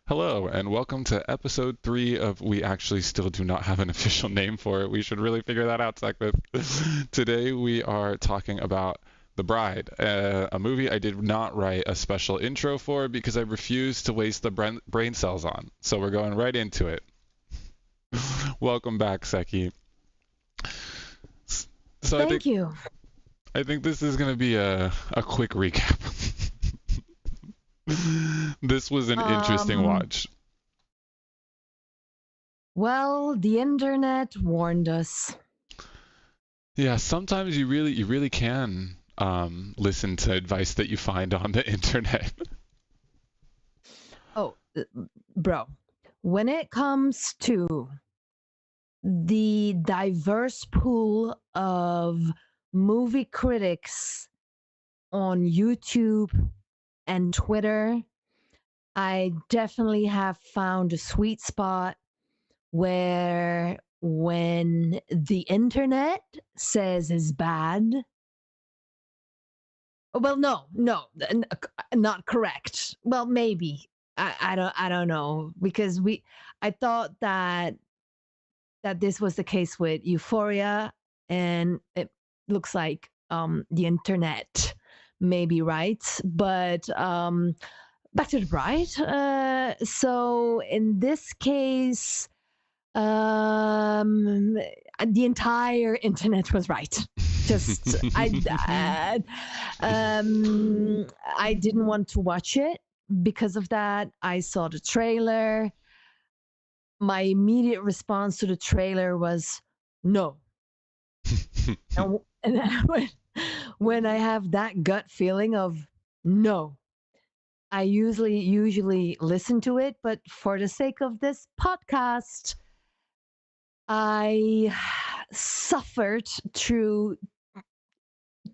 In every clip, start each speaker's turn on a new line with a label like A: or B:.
A: Hello, and welcome to episode 3 of We Actually Still Do Not Have an Official Name for It. We should really figure that out, Sekbith. Today we are talking about The Bride, a movie I did not write a special intro for because I refused to waste the brain cells on. So we're going right into it. Welcome back, Seki. So
B: Thank you.
A: I think this is going to be a quick recap. This was an interesting watch.
B: Well, the internet warned us.
A: Yeah, sometimes you really can listen to advice that you find on the internet.
B: Oh, bro, when it comes to the diverse pool of movie critics on YouTube and Twitter, I definitely have found a sweet spot where when the internet says is bad, well, no, not correct. Well, maybe I don't know, because I thought that this was the case with Euphoria, and it looks like the internet may be right, but back to The Bride. So in this case, the entire internet was right. Just I didn't want to watch it because of that. I saw the trailer. My immediate response to the trailer was no. And then when I have that gut feeling of no, I usually listen to it, but for the sake of this podcast, I suffered through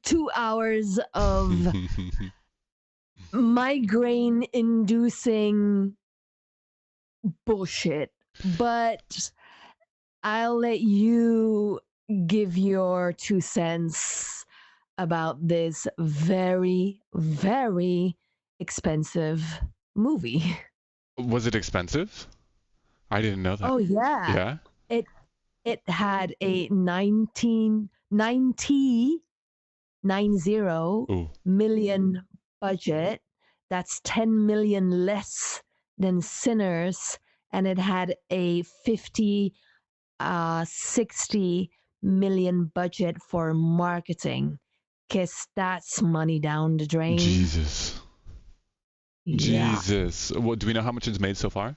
B: 2 hours of migraine inducing bullshit. But I'll let you give your 2 cents about this very, very expensive movie.
A: Was it expensive? I didn't know that.
B: Oh yeah.
A: Yeah?
B: It it had a 90
A: Ooh.
B: million budget. That's 10 million less than Sinners, and it had a 60 million budget for marketing. Kiss, that's money down the drain.
A: Jesus.
B: Yeah.
A: Jesus. What, do we know how much it's made so far?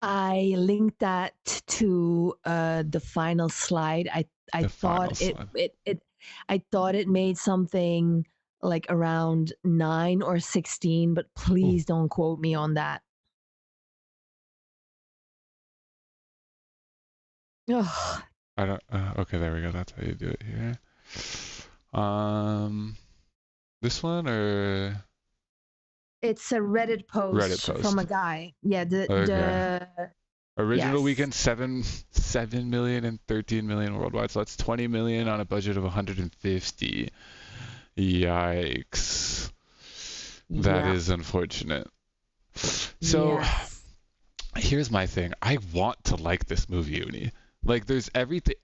B: I linked that to the final slide. I
A: The final
B: thought it
A: slide.
B: it it I thought it made something like around 9 or 16, but
A: Ooh.
B: please don't quote me on that. Ugh.
A: I don't. Okay, there we go. That's how you do it here. This one or
B: It's a Reddit
A: Reddit
B: post from a
A: post?
B: guy. Yeah, the
A: Okay.
B: the
A: Original
B: yes.
A: weekend 7 million and 13 million worldwide. So that's 20 million on a budget of 150. Yikes. That
B: Yeah.
A: is unfortunate. So
B: Yes.
A: here's my thing. I want to like this movie, Uni. Like there's everything.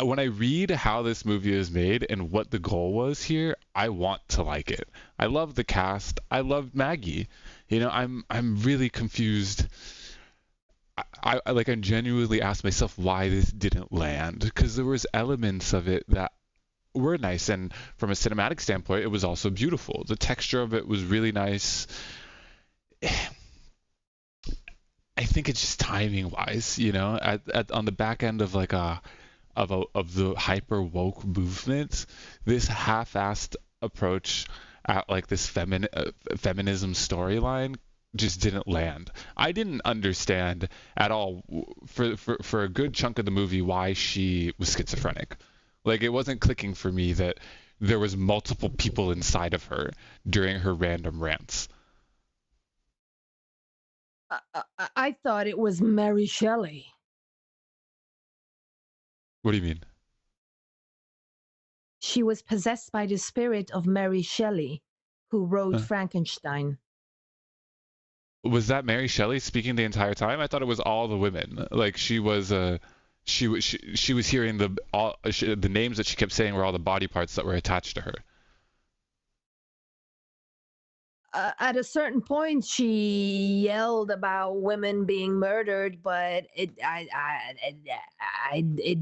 A: When I read how this movie is made and what the goal was here, I want to like it. I love the cast. I love Maggie. I'm really confused. I genuinely asked myself why this didn't land because there was elements of it that were nice, and from a cinematic standpoint, it was also beautiful. The texture of it was really nice. I think it's just timing wise, on the back end of like of the hyper woke movement, this half-assed approach at like this feminism storyline just didn't land. I didn't understand at all for a good chunk of the movie why she was schizophrenic. Like it wasn't clicking for me that there was multiple people inside of her during her random rants.
B: I thought it was Mary Shelley.
A: What do you mean?
B: She was possessed by the spirit of Mary Shelley, who wrote
A: Huh?
B: Frankenstein.
A: Was that Mary Shelley speaking the entire time? I thought it was all the women. Like she was hearing the names that she kept saying were all the body parts that were attached to her.
B: At a certain point, she yelled about women being murdered, but it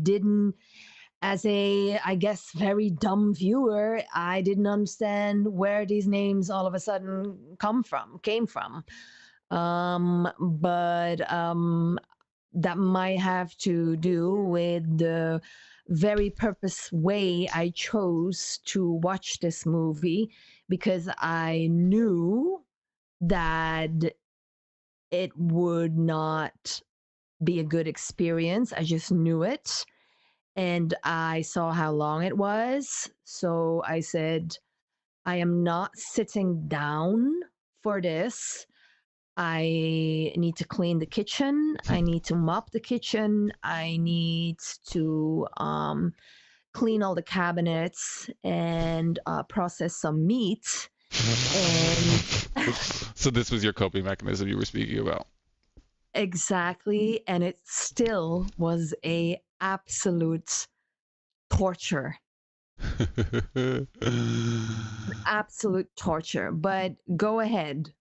B: didn't. As a, I guess, very dumb viewer, I didn't understand where these names all of a sudden came from. But that might have to do with the very purpose way I chose to watch this movie because I knew that it would not be a good experience. I just knew it. And I saw how long it was. So I said, I am not sitting down for this. I need to clean the kitchen. I need to mop the kitchen. I need to clean all the cabinets and process some meat. And
A: So this was your coping mechanism you were speaking about.
B: exactly. And it still was a absolute torture. Absolute torture. But go ahead.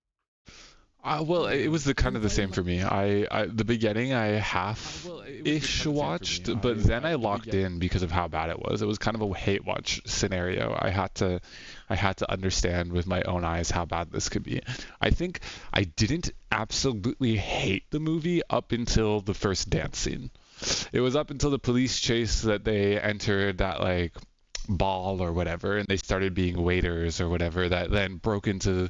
A: Well, it was the kind of the same for me. The beginning I half-ish watched, but then I locked in because of how bad it was. It was kind of a hate watch scenario. I had to understand with my own eyes how bad this could be. I think I didn't absolutely hate the movie up until the first dance scene. it was up until the police chase that they entered that like ball or whatever, and they started being waiters or whatever, that then broke into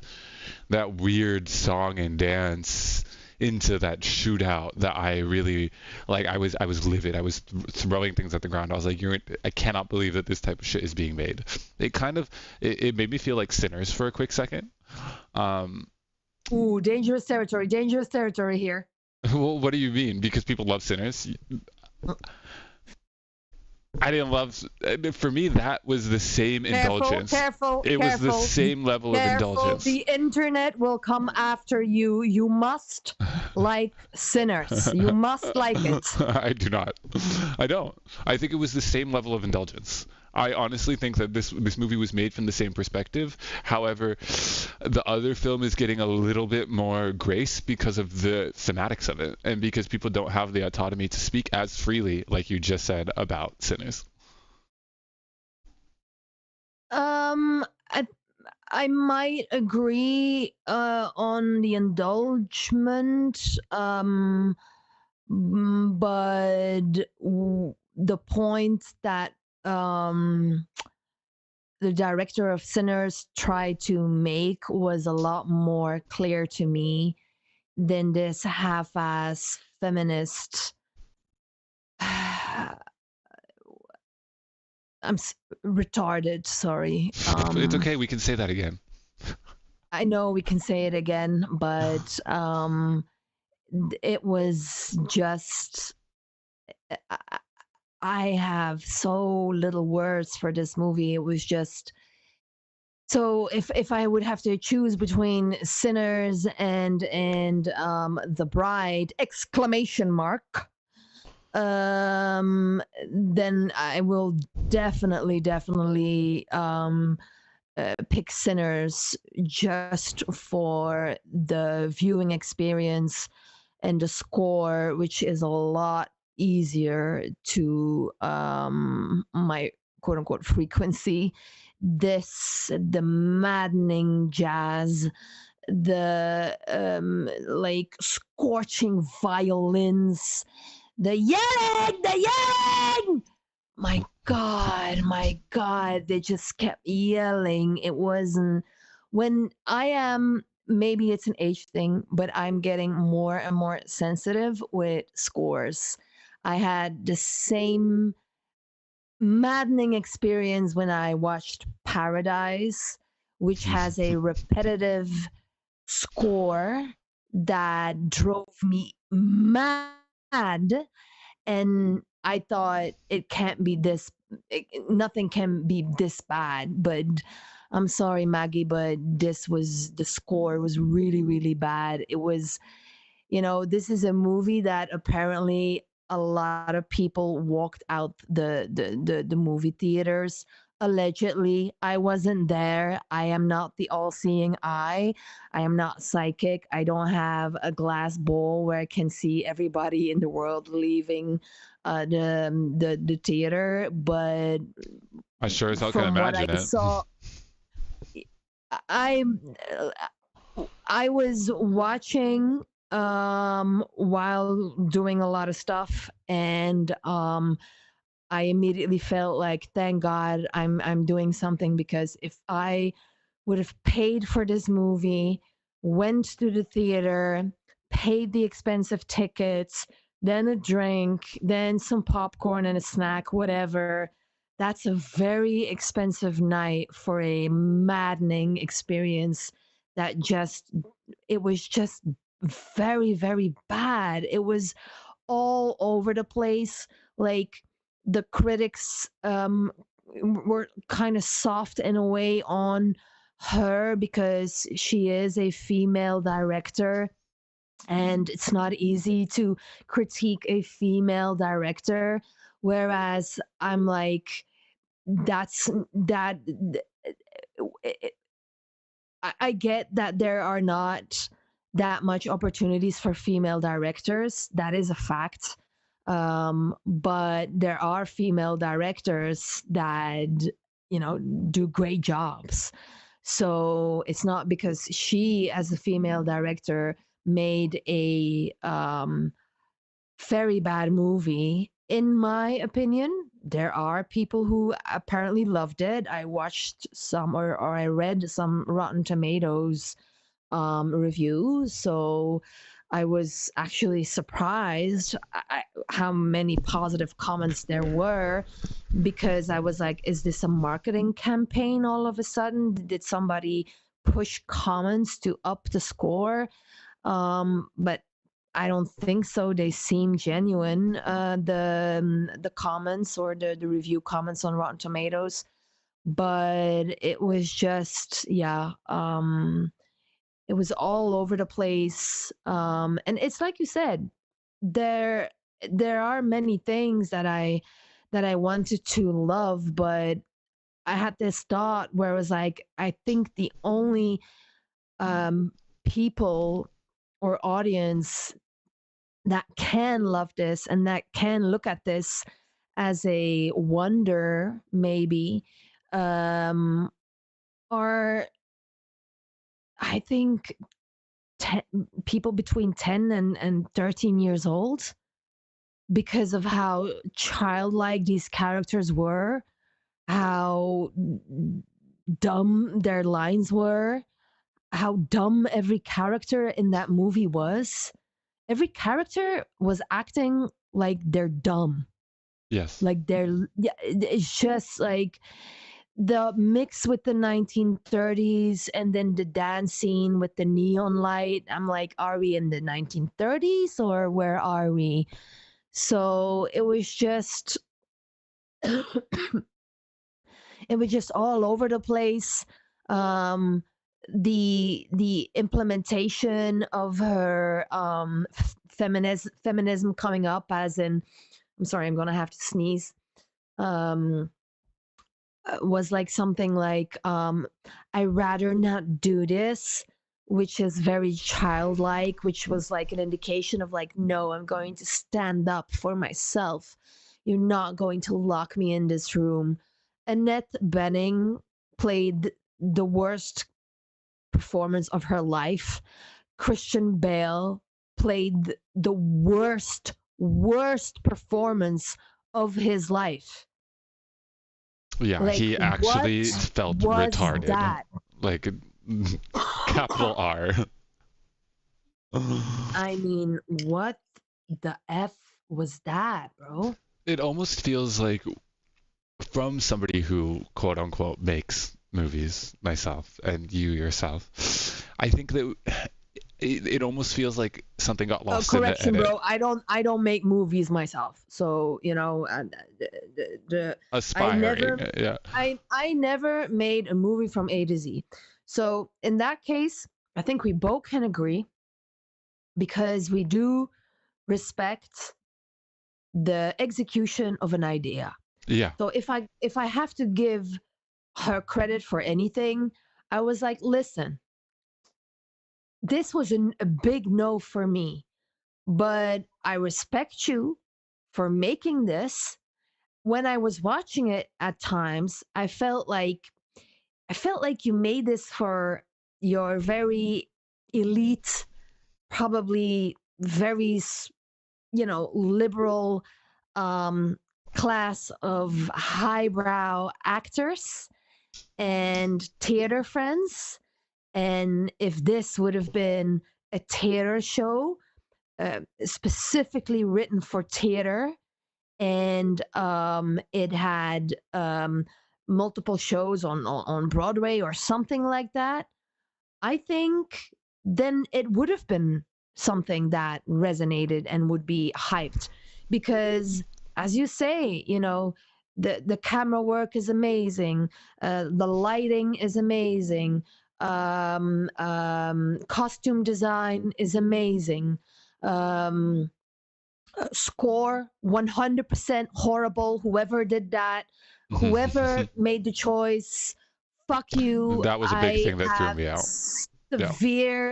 A: that weird song and dance into that shootout that I really like. I was livid. I was throwing things at the ground. I was like, I cannot believe that this type of shit is being made. It kind of it made me feel like Sinners for a quick second. Um,
B: Ooh, dangerous territory here.
A: well, what do you mean? Because people love Sinners? I didn't love. For me, that was the same indulgence.
B: Careful.
A: It was the same level of indulgence.
B: The internet will come after you. You must like Sinners. You must like it.
A: I do not. I don't. I think it was the same level of indulgence. I honestly think that this movie was made from the same perspective. However, the other film is getting a little bit more grace because of the thematics of it, and because people don't have the autonomy to speak as freely, like you just said, about Sinners.
B: I, I might agree on the indulgement, but the point that the director of Sinners tried to make was a lot more clear to me than this half-ass feminist. I'm retarded. Sorry.
A: It's okay. We can say that again.
B: I know we can say it again, but it was just. I have so little words for this movie. It was just. So if I would have to choose between Sinners and The Bride exclamation mark, then I will definitely pick Sinners just for the viewing experience and the score, which is a lot easier to my quote unquote frequency. The maddening jazz, the like scorching violins, the yelling. My God, they just kept yelling. It wasn't when I am. Maybe it's an age thing, but I'm getting more and more sensitive with scores. I had the same maddening experience when I watched Paradise, which has a repetitive score that drove me mad. And I thought it can't be nothing can be this bad. But I'm sorry, Maggie, but the score was really, really bad. It was, this is a movie that apparently a lot of people walked out the movie theaters. Allegedly, I wasn't there. I am not the all-seeing eye. I am not psychic. I don't have a glass bowl where I can see everybody in the world leaving the theater. But
A: I sure as hell can imagine it.
B: Saw, I was watching while doing a lot of stuff, and I immediately felt like, thank God I'm doing something, because if I would have paid for this movie, went to the theater, paid the expensive tickets, then a drink, then some popcorn and a snack, whatever, that's a very expensive night for a maddening experience that it was just very, very bad. It was all over the place. Like, the critics were kind of soft in a way on her because she is a female director, and it's not easy to critique a female director. Whereas I'm like, I get that there are not that much opportunities for female directors. That is a fact. But there are female directors that, do great jobs. So it's not because she, as a female director, made a very bad movie, in my opinion. There are people who apparently loved it. I watched some, or I read some Rotten Tomatoes reviews. So I was actually surprised how many positive comments there were, because I was like, is this a marketing campaign all of a sudden? Did somebody push comments to up the score? But I don't think so. They seem genuine. The comments, or the review comments on Rotten Tomatoes, but it was just, yeah. It was all over the place. And it's like you said, there there are many things that I wanted to love, but I had this thought where it was like, I think the only um, people or audience that can love this and that can look at this as a wonder, maybe, um, are, I think, 10, people between 10 and 13 years old, because of how childlike these characters were, how dumb their lines were, how dumb every character in that movie was. Every character was acting like they're dumb.
A: Yes.
B: Like they're, yeah, it's just like the mix with the 1930s, and then the dance scene with the neon light. I'm like, are we in the 1930s or where are we? So it was just it was just all over the place. um the implementation of her feminism coming up, as in, I'm sorry, I'm gonna have to sneeze. um was like something like, I rather not do this, which is very childlike, which was like an indication of like, no, I'm going to stand up for myself. You're not going to lock me in this room. Annette Bening played the worst performance of her life. Christian Bale played the worst performance of his life.
A: Yeah,
B: Like,
A: he
B: what
A: actually felt
B: was
A: retarded.
B: that?
A: Like capital R.
B: I mean, what the F was that, bro?
A: It almost feels like, from somebody who quote unquote makes movies, myself and you yourself, I think that it almost feels like something got lost in the
B: Correction,
A: edit.
B: bro. I don't make movies myself. So, I
A: Aspiring,
B: never
A: yeah.
B: I never made a movie from A to Z. So, in that case, I think we both can agree, because we do respect the execution of an idea.
A: Yeah.
B: So if I have to give her credit for anything, I was like, listen, this was a big no for me, but I respect you for making this. When I was watching it at times, I felt like you made this for your very elite, probably very liberal um class of highbrow actors and theater friends. And if this would have been a theater show, specifically written for theater, and it had multiple shows on Broadway or something like that, I think then it would have been something that resonated and would be hyped. Because, as you say, the camera work is amazing, the lighting is amazing, costume design is amazing, um, score 100% horrible. Whoever did that, whoever made the choice, fuck you.
A: That was a big
B: I
A: thing that threw
B: have
A: me out. Yeah.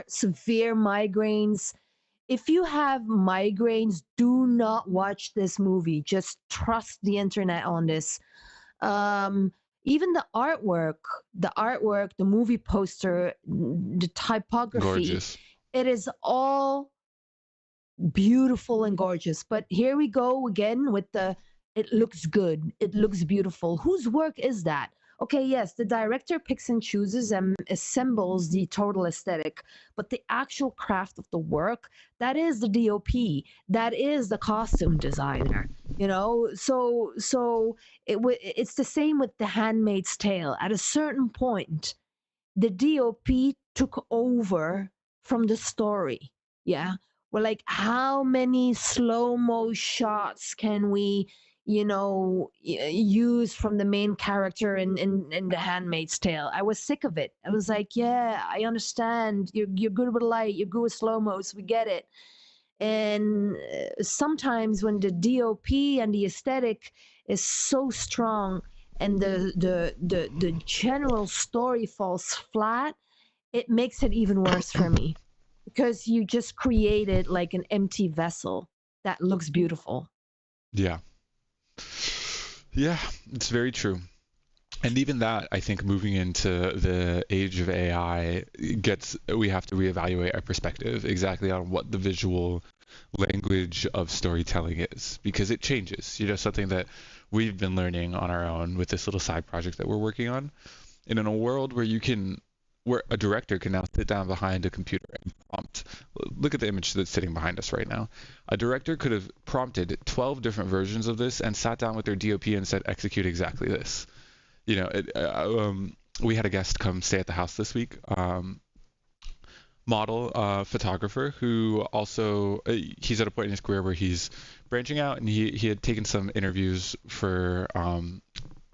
B: severe migraines. If you have migraines, do not watch this movie. Just trust the internet on this. um Even the artwork, the movie poster, the typography,
A: Gorgeous.
B: it is all beautiful and gorgeous. But here we go again with the it looks good, it looks beautiful. Whose work is that? Okay, yes, the director picks and chooses and assembles the total aesthetic, but the actual craft of the work, that is the DOP, that is the costume designer. It's the same with The Handmaid's Tale. At a certain point, the DOP took over from the story. Yeah. We're like, how many slow mo shots can we, use from the main character in The Handmaid's Tale? I was sick of it. I was like, yeah, I understand. You're good with light, you're good with slow mos, we get it. And sometimes when the DOP and the aesthetic is so strong and the general story falls flat, it makes it even worse for me because you just created like an empty vessel that looks beautiful.
A: Yeah. Yeah, it's very true. And even that, I think, moving into the age of AI we have to reevaluate our perspective exactly on what the visual language of storytelling is, because it changes. Something that we've been learning on our own with this little side project that we're working on. And in a world where a director can now sit down behind a computer and prompt. Look at the image that's sitting behind us right now. A director could have prompted 12 different versions of this and sat down with their DOP and said, execute exactly this. We had a guest come stay at the house this week, model, photographer, who also, he's at a point in his career where he's branching out, and he had taken some interviews for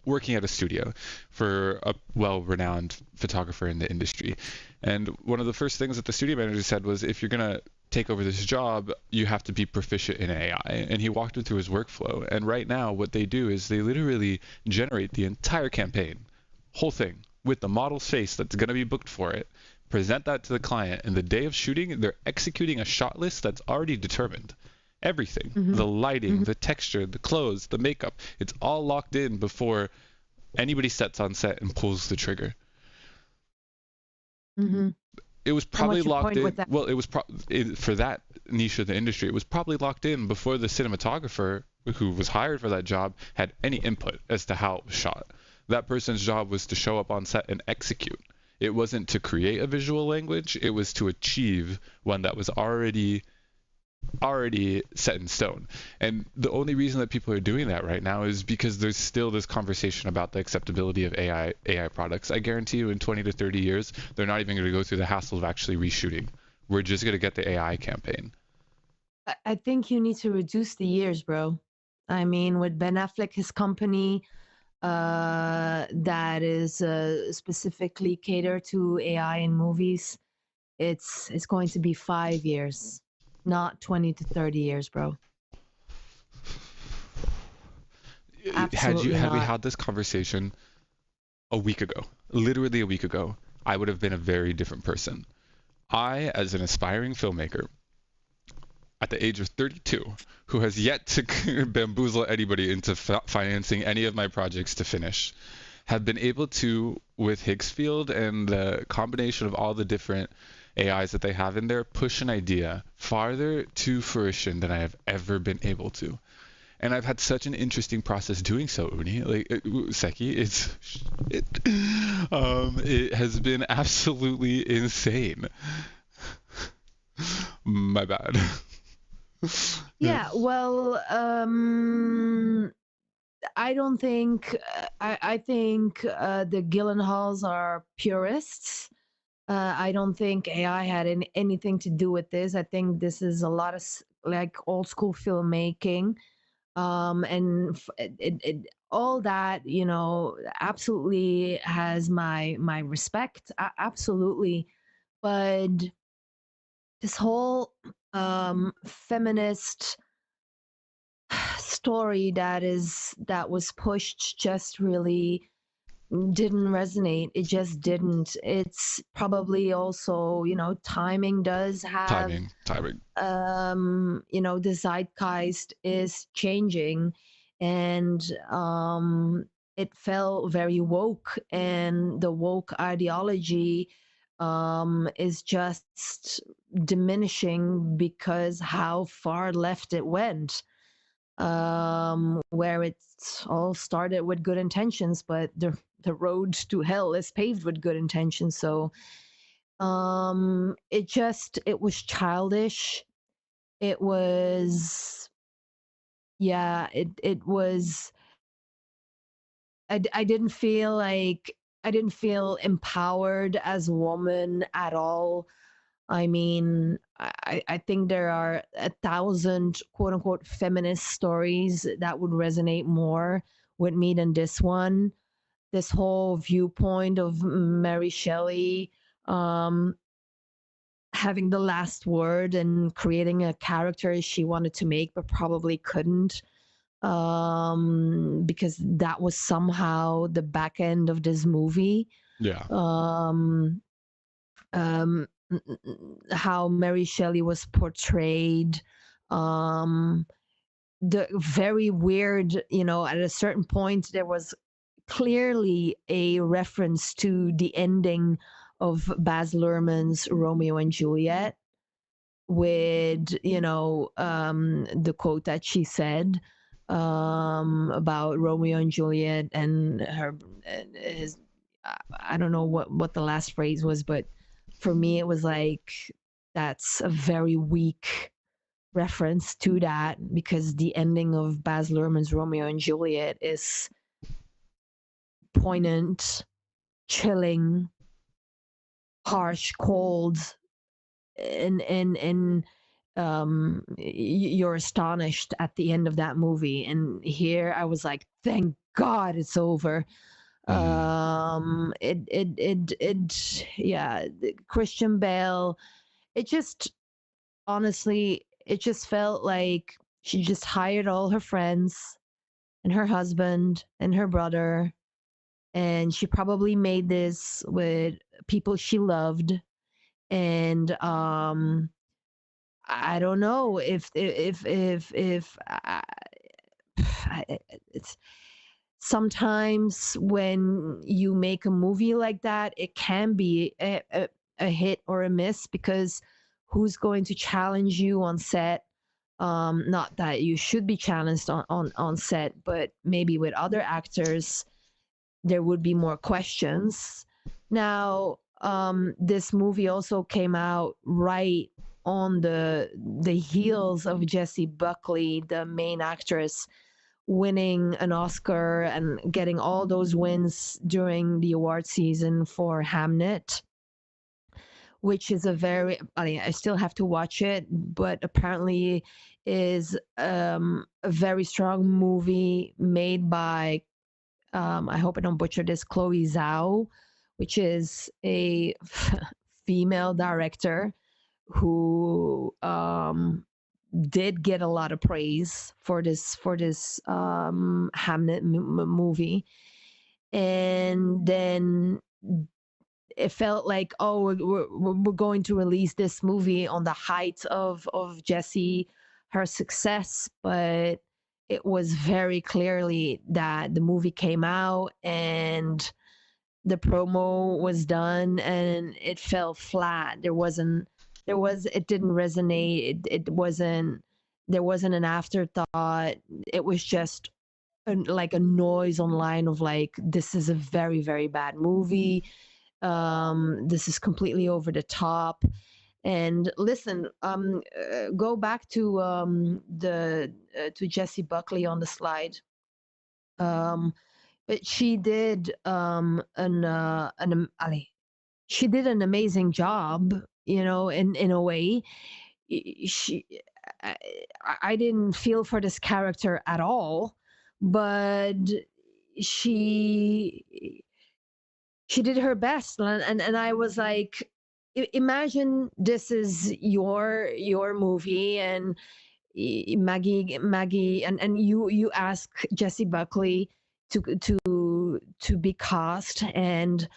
A: working at a studio for a well-renowned photographer in the industry. And one of the first things that the studio manager said was, if you're going to take over this job, you have to be proficient in AI. And he walked him through his workflow. And right now, what they do is they literally generate the entire campaign, whole thing, with the model's face that's going to be booked for it, present that to the client, and the day of shooting, they're executing a shot list that's already determined. Everything, the lighting, the texture, the clothes, the makeup, it's all locked in before anybody sets on set and pulls the trigger. It was probably locked in. Well, it was for that niche of the industry, it was probably locked in before the cinematographer who was hired for that job had any input as to how it was shot. That person's job was to show up on set and execute. It wasn't to create a visual language, it was to achieve one that was already set in stone. And the only reason that people are doing that right now is because there's still this conversation about the acceptability of AI products. I guarantee you in 20 to 30 years, they're not even going to go through the hassle of actually reshooting. We're just going to get the AI campaign.
B: I think you need to reduce the years, bro. I mean, with Ben Affleck, his company that is specifically catered to AI in movies, it's going to be 5 years, not 20 to 30 years, bro.
A: Had we had this conversation a week ago, literally a week ago, I would have been a very different person. I, as an aspiring filmmaker, at the age of 32, who has yet to bamboozle anybody into financing any of my projects to finish, have been able to, with Higgsfield and the combination of all the different AIs that they have in there, push an idea farther to fruition than I have ever been able to. And I've had such an interesting process doing so, Uni. Seki, it has been absolutely insane. My bad.
B: Yeah, well, I don't think I think the Gyllenhaals are purists. I don't think AI had anything to do with this. I think this is a lot of like old school filmmaking, and all that, absolutely has my respect, absolutely. But this whole feminist story that was pushed just really didn't resonate. It just didn't. It's probably also, timing does have
A: timing.
B: The zeitgeist is changing, and it felt very woke, and the woke ideology is just diminishing because how far left it went. Where it all started with good intentions, but the road to hell is paved with good intentions. So it was childish. It was, yeah, it was. I didn't feel like I didn't feel empowered as a woman at all. I mean, I think there are 1,000 quote unquote feminist stories that would resonate more with me than this one. This whole viewpoint of Mary Shelley um, having the last word and creating a character she wanted to make but probably couldn't, because that was somehow the back end of this movie.
A: Yeah.
B: Um, um, how Mary Shelley was portrayed. Um, the very weird, at a certain point, there was clearly a reference to the ending of Baz Luhrmann's Romeo and Juliet with, the quote that she said about Romeo and Juliet and her, and his, I don't know what the last phrase was, but for me, it was like, that's a very weak reference to that because the ending of Baz Luhrmann's Romeo and Juliet is poignant, chilling, harsh, cold, and you're astonished at the end of that movie. And here I was like, thank God it's over.
A: Mm.
B: Yeah, Christian Bale, it just, honestly, it just felt like she just hired all her friends and her husband and her brother, and she probably made this with people she loved. And I don't know if it's sometimes when you make a movie like that, it can be a hit or a miss because who's going to challenge you on set? Not that you should be challenged on set, but maybe with other actors, there would be more questions. Now, this movie also came out right on the heels of Jessie Buckley, the main actress, winning an Oscar and getting all those wins during the award season for Hamnet, which is a very, I mean, I still have to watch it, but apparently is a very strong movie made by, I hope I don't butcher this, Chloe Zhao, which is a female director who did get a lot of praise for this Hamnet movie. And then it felt like, oh, we're going to release this movie on the height of Jessie, her success, but it was very clearly that the movie came out and the promo was done and it fell flat. It didn't resonate. It wasn't, there wasn't an afterthought. It was just like a noise online of like, this is a very, very bad movie. This is completely over the top. And listen, go back to the to Jessie Buckley on the slide. But she did she did an amazing job, in a way. She I, I didn't feel for this character at all, but she she did her best, and I was like, imagine this is your movie, and Maggie, and you ask Jessie Buckley to be cast, and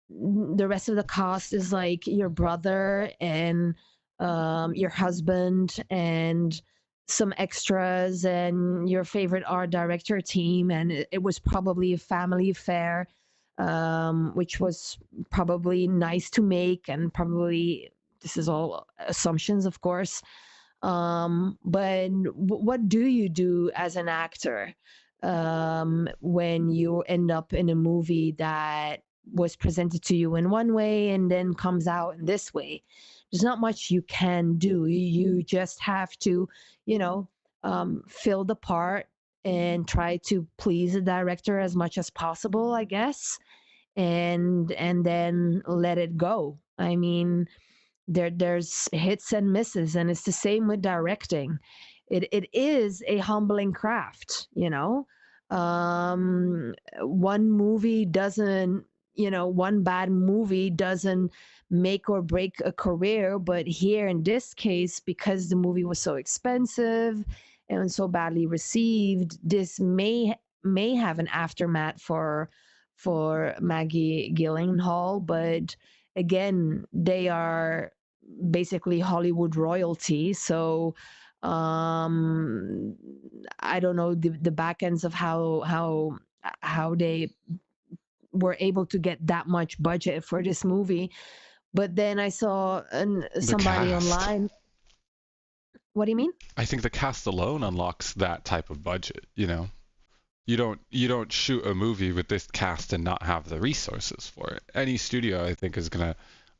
B: the rest of the cast is like your brother and your husband and some extras and your favorite art director team, and it was probably a family affair. which was probably nice to make, and probably this is all assumptions, of course. But what do you do as an actor when you end up in a movie that was presented to you in one way and then comes out in this way? There's not much you can do. You just have to, you know, fill the part and try to please the director as much as possible, I guess, and then let it go. I mean, there's hits and misses, and it's the same with directing. It is a humbling craft, you know. One movie doesn't, one bad movie doesn't make or break a career, but here in this case, because the movie was so expensive and so badly received, this may have an aftermath for Maggie Gyllenhaal. But again, they are basically Hollywood royalty. So um I don't know the back ends of how they were able to get that much budget for this movie. But then I saw
A: The
B: somebody
A: cast.
B: online. What do you mean?
A: I think the cast alone unlocks that type of budget, you know. You don't shoot a movie with this cast and not have the resources for it. Any studio, I think, is gonna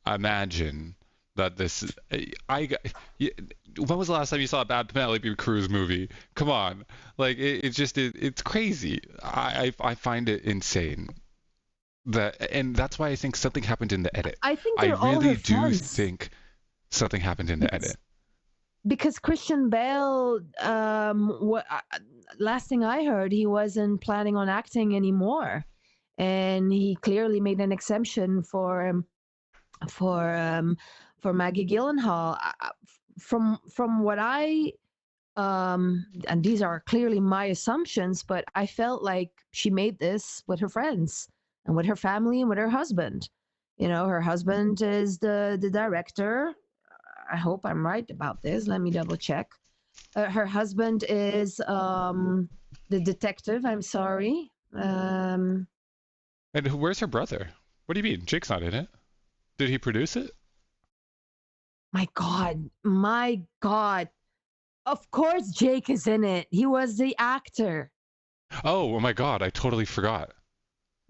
A: imagine that this. I when was the last time you saw a bad Penelope Cruz movie? Come on, like it's crazy. I find it insane that, and that's why I think something happened in the edit.
B: I think
A: I
B: they're all her
A: really do
B: friends,
A: think something happened in the
B: because
A: edit.
B: Christian Bale, last thing I heard, he wasn't planning on acting anymore, and he clearly made an exemption for um, for Maggie Gyllenhaal. From what I and these are clearly my assumptions, but I felt like she made this with her friends and with her family and with her husband. Her husband is the director. I hope I'm right about this. Let me double check. Her husband is the detective. I'm sorry.
A: And where's her brother? What do you mean? Jake's not in it. Did he produce it?
B: My God. Of course, Jake is in it. He was the actor.
A: Oh my God, I totally forgot.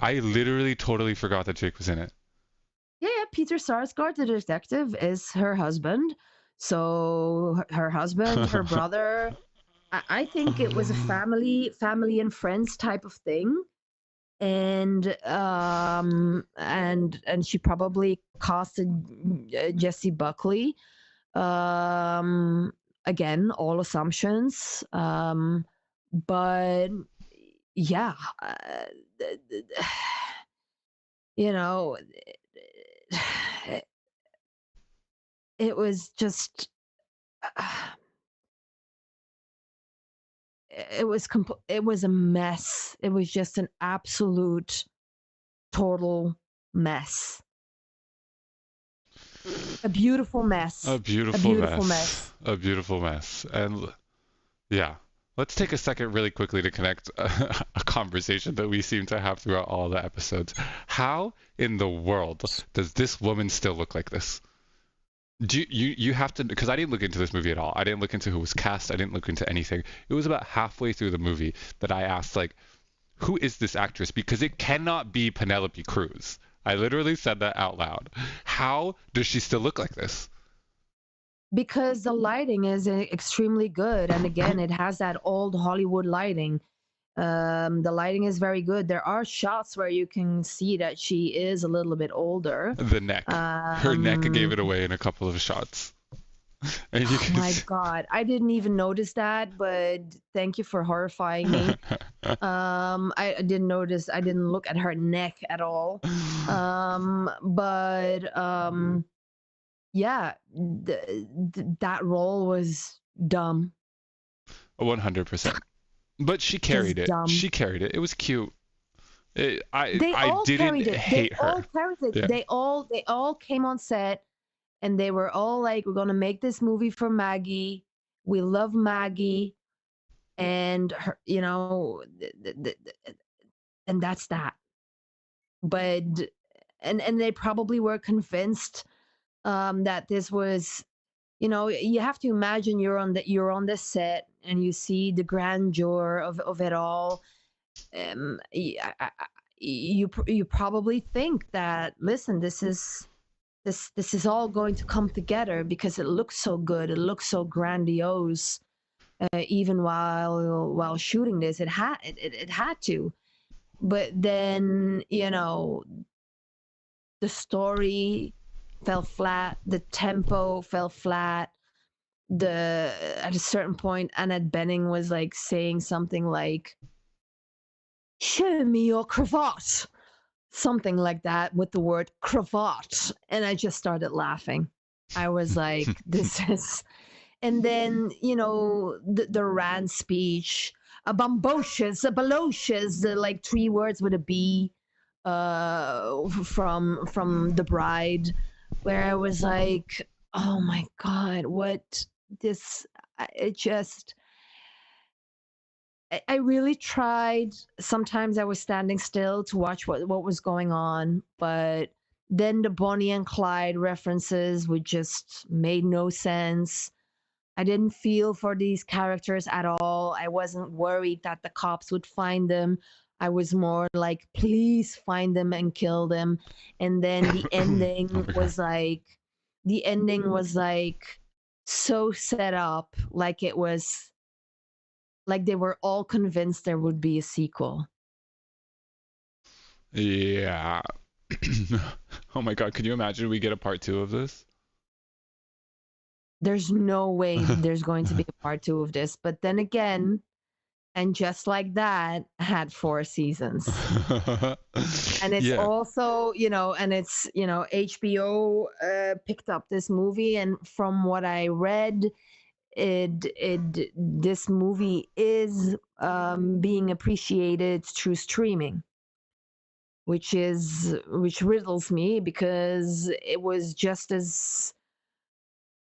A: I literally totally forgot that Jake was in it.
B: Yeah, Peter Sarsgaard, the detective, is her husband. So her husband, her brother. I think it was a family and friends type of thing. And she probably casted Jesse Buckley. Again, all assumptions. But yeah, you know, it was just it was a mess. It was just an absolute total mess. A beautiful
A: A
B: mess. A
A: beautiful
B: beautiful
A: mess.
B: mess.
A: A beautiful mess. And yeah, let's take a second really quickly to connect a conversation that we seem to have throughout all the episodes. How in the world does this woman still look like this? You have to, because I didn't look into this movie at all. I didn't look into who was cast. I didn't look into anything. It was about halfway through the movie that I asked, like, who is this actress? Because it cannot be Penelope Cruz. I literally said that out loud. How does she still look like this?
B: Because the lighting is extremely good, and again, it has that old Hollywood lighting. The lighting is very good. There are shots where you can see that she is a little bit older.
A: The neck. Her neck gave it away in a couple of shots. And you
B: Oh
A: can
B: my
A: see.
B: God, I didn't even notice that, but thank you for horrifying me. I didn't notice. I didn't look at her neck at all. But yeah, that role was dumb.
A: 100%. But she carried
B: Just
A: it.
B: dumb.
A: She carried it. It was cute.
B: They
A: I
B: all
A: didn't
B: carried it. They
A: hate
B: all
A: her.
B: carried it.
A: Yeah.
B: They all came on set, and they were all like, "We're gonna make this movie for Maggie. We love Maggie, and her, and that's that." but and they probably were convinced that this was, you have to imagine you're on the set and you see the grandeur of it all. You probably think that, listen, this is all going to come together because it looks so good, it looks so grandiose. Even while shooting this, it had to. But then, the story fell flat, the tempo fell flat. The At a certain point, Annette Bening was like saying something like, "Show me your cravat," something like that with the word cravat, and I just started laughing. I was like, "This is." And then, the Rand speech, a bambocious, a balocious, the like three words with a B, from the bride, where I was like, oh my god, what this? It just, I really tried. Sometimes I was standing still to watch what was going on, but then the Bonnie and Clyde references would just made no sense. I didn't feel for these characters at all. I wasn't worried that the cops would find them. I was more like, please find them and kill them. And then
A: Oh my god.
B: the ending was like so set up, like it was like they were all convinced there would be a sequel.
A: Yeah. Oh my god, could you imagine we get a part two of this?
B: There's no way there's going to be a part two of this. But then again, and just like that, had 4 seasons. And it's
A: Yeah.
B: also, and it's, HBO picked up this movie, and from what I read, this movie is being appreciated through streaming, which riddles me because it was just as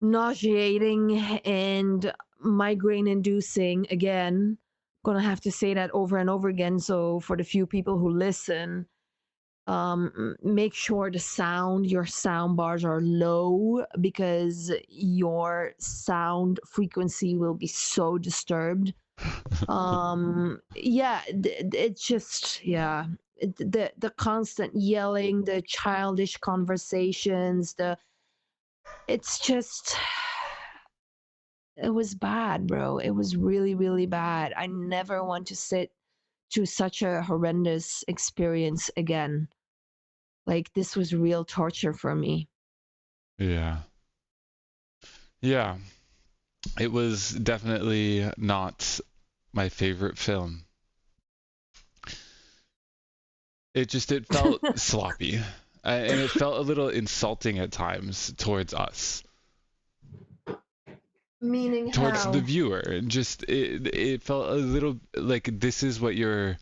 B: nauseating and migraine inducing. Again, gonna have to say that over and over again, so for the few people who listen, make sure your sound bars are low, because your sound frequency will be so disturbed. Yeah, it's just, yeah, the constant yelling, the childish conversations, it's just, it was bad, bro. It was really, really bad. I never want to sit through such a horrendous experience again. Like, this was real torture for me.
A: Yeah. Yeah. It was definitely not my favorite film. It felt sloppy, and it felt a little insulting at times towards us,
B: Meaning
A: towards the
B: how?
A: viewer. Just it felt a little like this is what you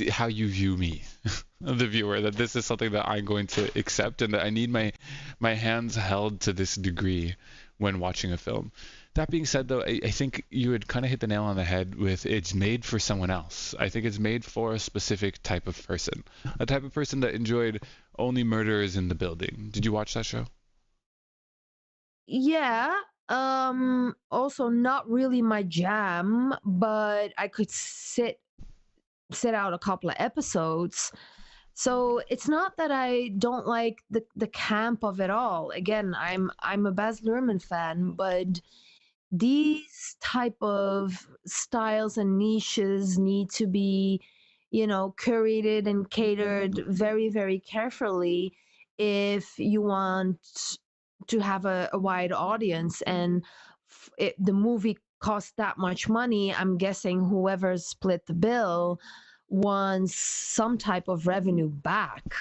A: how you view me, the viewer, that this is something that I'm going to accept and that I need my hands held to this degree when watching a film. That being said, though, I think you had kind of hit the nail on the head with it's made for someone else. I think it's made for a specific type of person, a type of person that enjoyed Only Murderers in the Building. Did you watch that show?
B: Yeah. Also not really my jam, but I could sit out a couple of episodes. So it's not that I don't like the camp of it all. Again, I'm a Baz Luhrmann fan, but these type of styles and niches need to be, curated and catered very, very carefully if you want to have a wide audience. And the movie cost that much money, I'm guessing whoever split the bill wants some type of revenue back.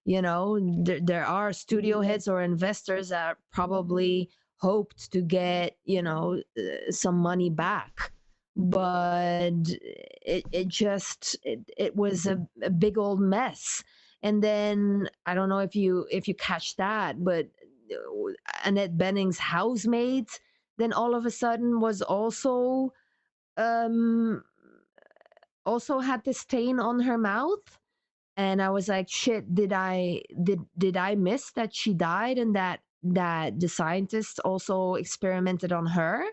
B: There are studio heads or investors that probably hoped to get, some money back. But it was a big old mess. And then I don't know if you catch that, but Annette Benning's housemate then all of a sudden was also um also had the stain on her mouth, and I was like, shit, did I miss that she died and that the scientists also experimented on her,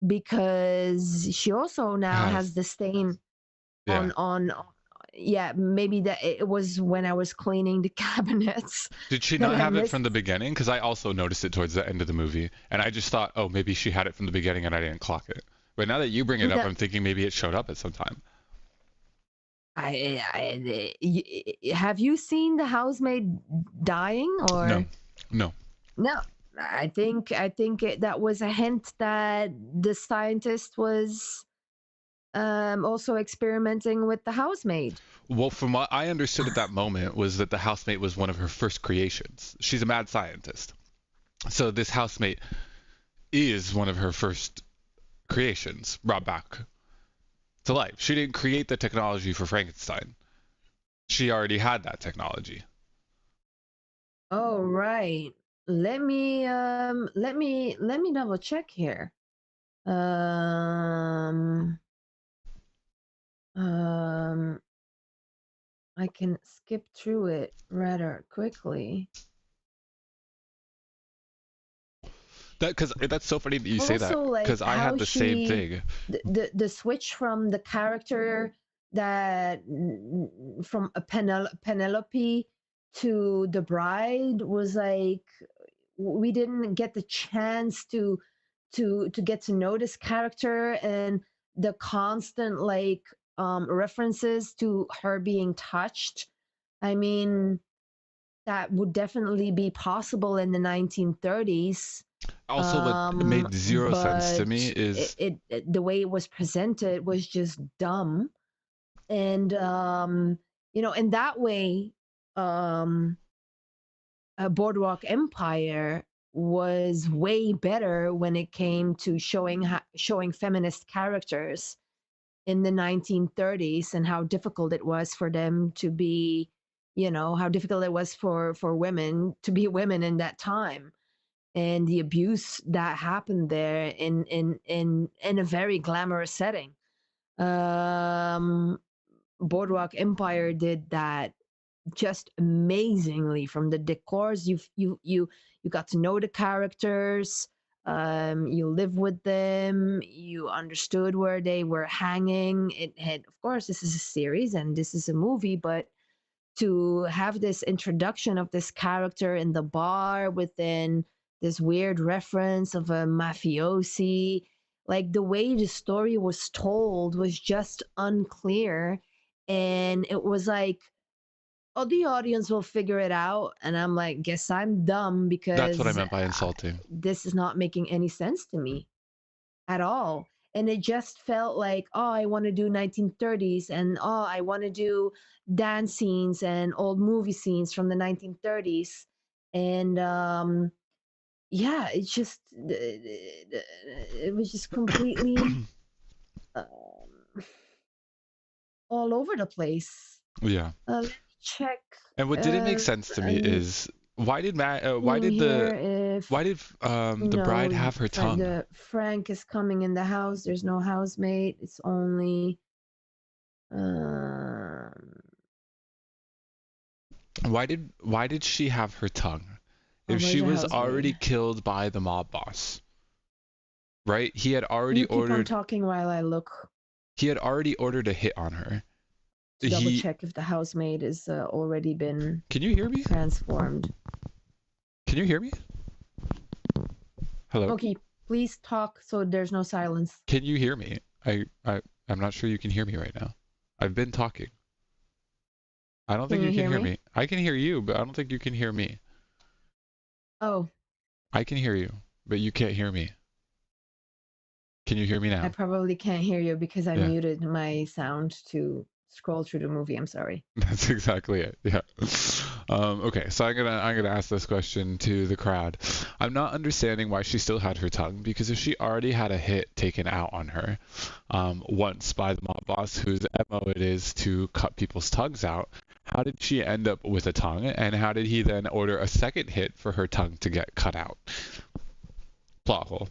B: because she also now
A: Guys,
B: has the stain
A: yeah.
B: on yeah, maybe that it was when I was cleaning the cabinets
A: Did she
B: that
A: not
B: I
A: have it
B: missed.
A: from the beginning? Because I also noticed it towards the end of the movie, and I just thought, oh, maybe she had it from the beginning and I didn't clock it. But now that you bring it up,
B: No,
A: I'm thinking maybe it showed up at some time.
B: have you seen the housemaid dying
A: No,
B: or
A: no.
B: no? I think that was a hint that the scientist was also experimenting with the housemaid.
A: Well, from what I understood at that moment was that the housemate was one of her first creations. She's a mad scientist. So this housemate is one of her first creations brought back to life. She didn't create the technology for Frankenstein. She already had that technology.
B: Oh right. Let me double check here. Um um I can skip through it rather quickly.
A: That because that's so funny that you say that
B: Also, like
A: because I
B: how
A: had the same
B: she
A: thing.
B: the switch from the character that from a Penelope to the bride was like, we didn't get the chance to get to know this character, and the constant like references to her being touched. I mean, that would definitely be possible in the 1930s.
A: Also, what made zero sense to me
B: But
A: is
B: the way it was presented was just dumb. And in that way, um Boardwalk Empire was way better when it came to showing feminist characters in the 1930s, and how difficult it was for them to be, how difficult it was for women to be women in that time, and the abuse that happened there in a very glamorous setting. Um, Boardwalk Empire did that just amazingly. From the decors, you got to know the characters, you live with them, you understood where they were hanging. It had, of course, this is a series and this is a movie, but to have this introduction of this character in the bar within this weird reference of a mafiosi, like the way the story was told was just unclear. And it was like, oh, the audience will figure it out. And I'm like, guess I'm dumb
A: that's what I
B: because
A: meant by insulting.
B: this is not making any sense to me at all. And it just felt like, oh, I want to do 1930s, and oh, I want to do dance scenes and old movie scenes from the 1930s. And yeah, it was just completely um, all over the place.
A: Yeah.
B: Let me check.
A: And what didn't make sense to me
B: I'm
A: is why did
B: seeing here if,
A: why did the bride have her tongue?
B: the Frank is coming in the house. There's no housemate. It's only um
A: Why did she have her tongue?
B: oh,
A: If
B: where's
A: she
B: the
A: was
B: housemaid?
A: already killed by the mob boss, right?
B: You keep on talking while I look
A: He had already ordered a hit on her.
B: to double
A: He
B: check if the housemaid is already been
A: Can you hear me?
B: transformed.
A: Can you hear me? Hello?
B: Okay, please talk so there's no silence.
A: Can you hear me? I'm not sure you can hear me right now. I've been talking. I don't
B: Can
A: think
B: you
A: you can
B: hear
A: hear
B: me?
A: me. I can hear you, but I don't think you can hear me.
B: Oh,
A: I can hear you, but you can't hear me. Can you hear me
B: I
A: now?
B: probably can't hear you because I
A: Yeah.
B: muted my sound to scroll through the movie. I'm sorry.
A: That's exactly it. Yeah. Okay, so I'm gonna ask this question to the crowd. I'm not understanding why she still had her tongue, because if she already had a hit taken out on her once by the mob boss, whose MO it is to cut people's tongues out, how did she end up with a tongue, and how did he then order a second hit for her tongue to get cut out? Plot hole.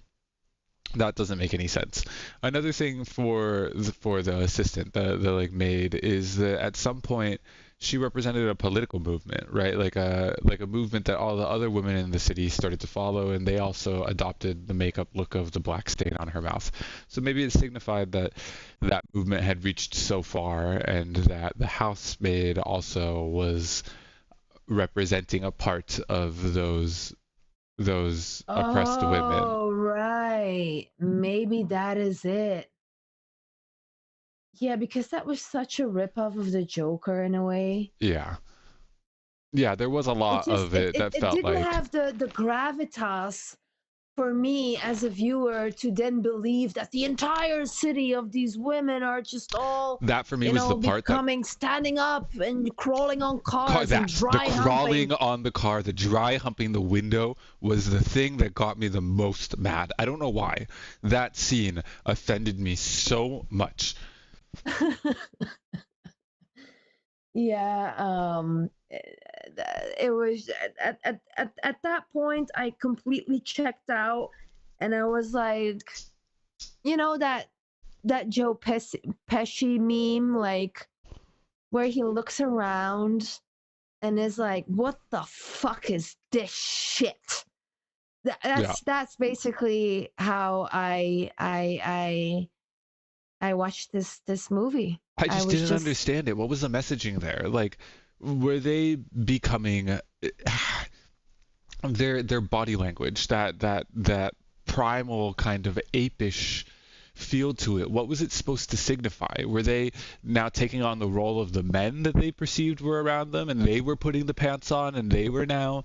A: That doesn't make any sense. Another thing for the assistant, the like maid, is that at some point she represented a political movement, right? Like a movement that all the other women in the city started to follow, and they also adopted the makeup look of the black stain on her mouth. So maybe it signified that that movement had reached so far, and that the housemaid also was representing a part of those oppressed women.
B: Oh, right. Maybe that is it. Yeah, because that was such a ripoff of the Joker in a way.
A: Yeah. Yeah, there was a
B: It
A: lot
B: just
A: of it that
B: it
A: felt
B: didn't
A: like
B: have the gravitas for me as a viewer to then believe that the entire city of these women are just all,
A: that for me was the part that
B: becoming standing up and crawling on cars and
A: the
B: dry
A: crawling
B: humping.
A: on the car, the dry humping the window was the thing that got me the most mad. I don't know why. That scene offended me so much.
B: Yeah, it was at that point I completely checked out, and I was like, that Joe Pesci meme, like where he looks around and is like, "What the fuck is this shit?"
A: Yeah.
B: That's basically how I watched this movie.
A: I
B: I
A: just
B: was
A: didn't
B: just
A: understand it. What was the messaging there? Like, were they becoming their body language, that primal kind of apish feel to it? What was it supposed to signify? Were they now taking on the role of the men that they perceived were around them, and they were putting the pants on, and they were now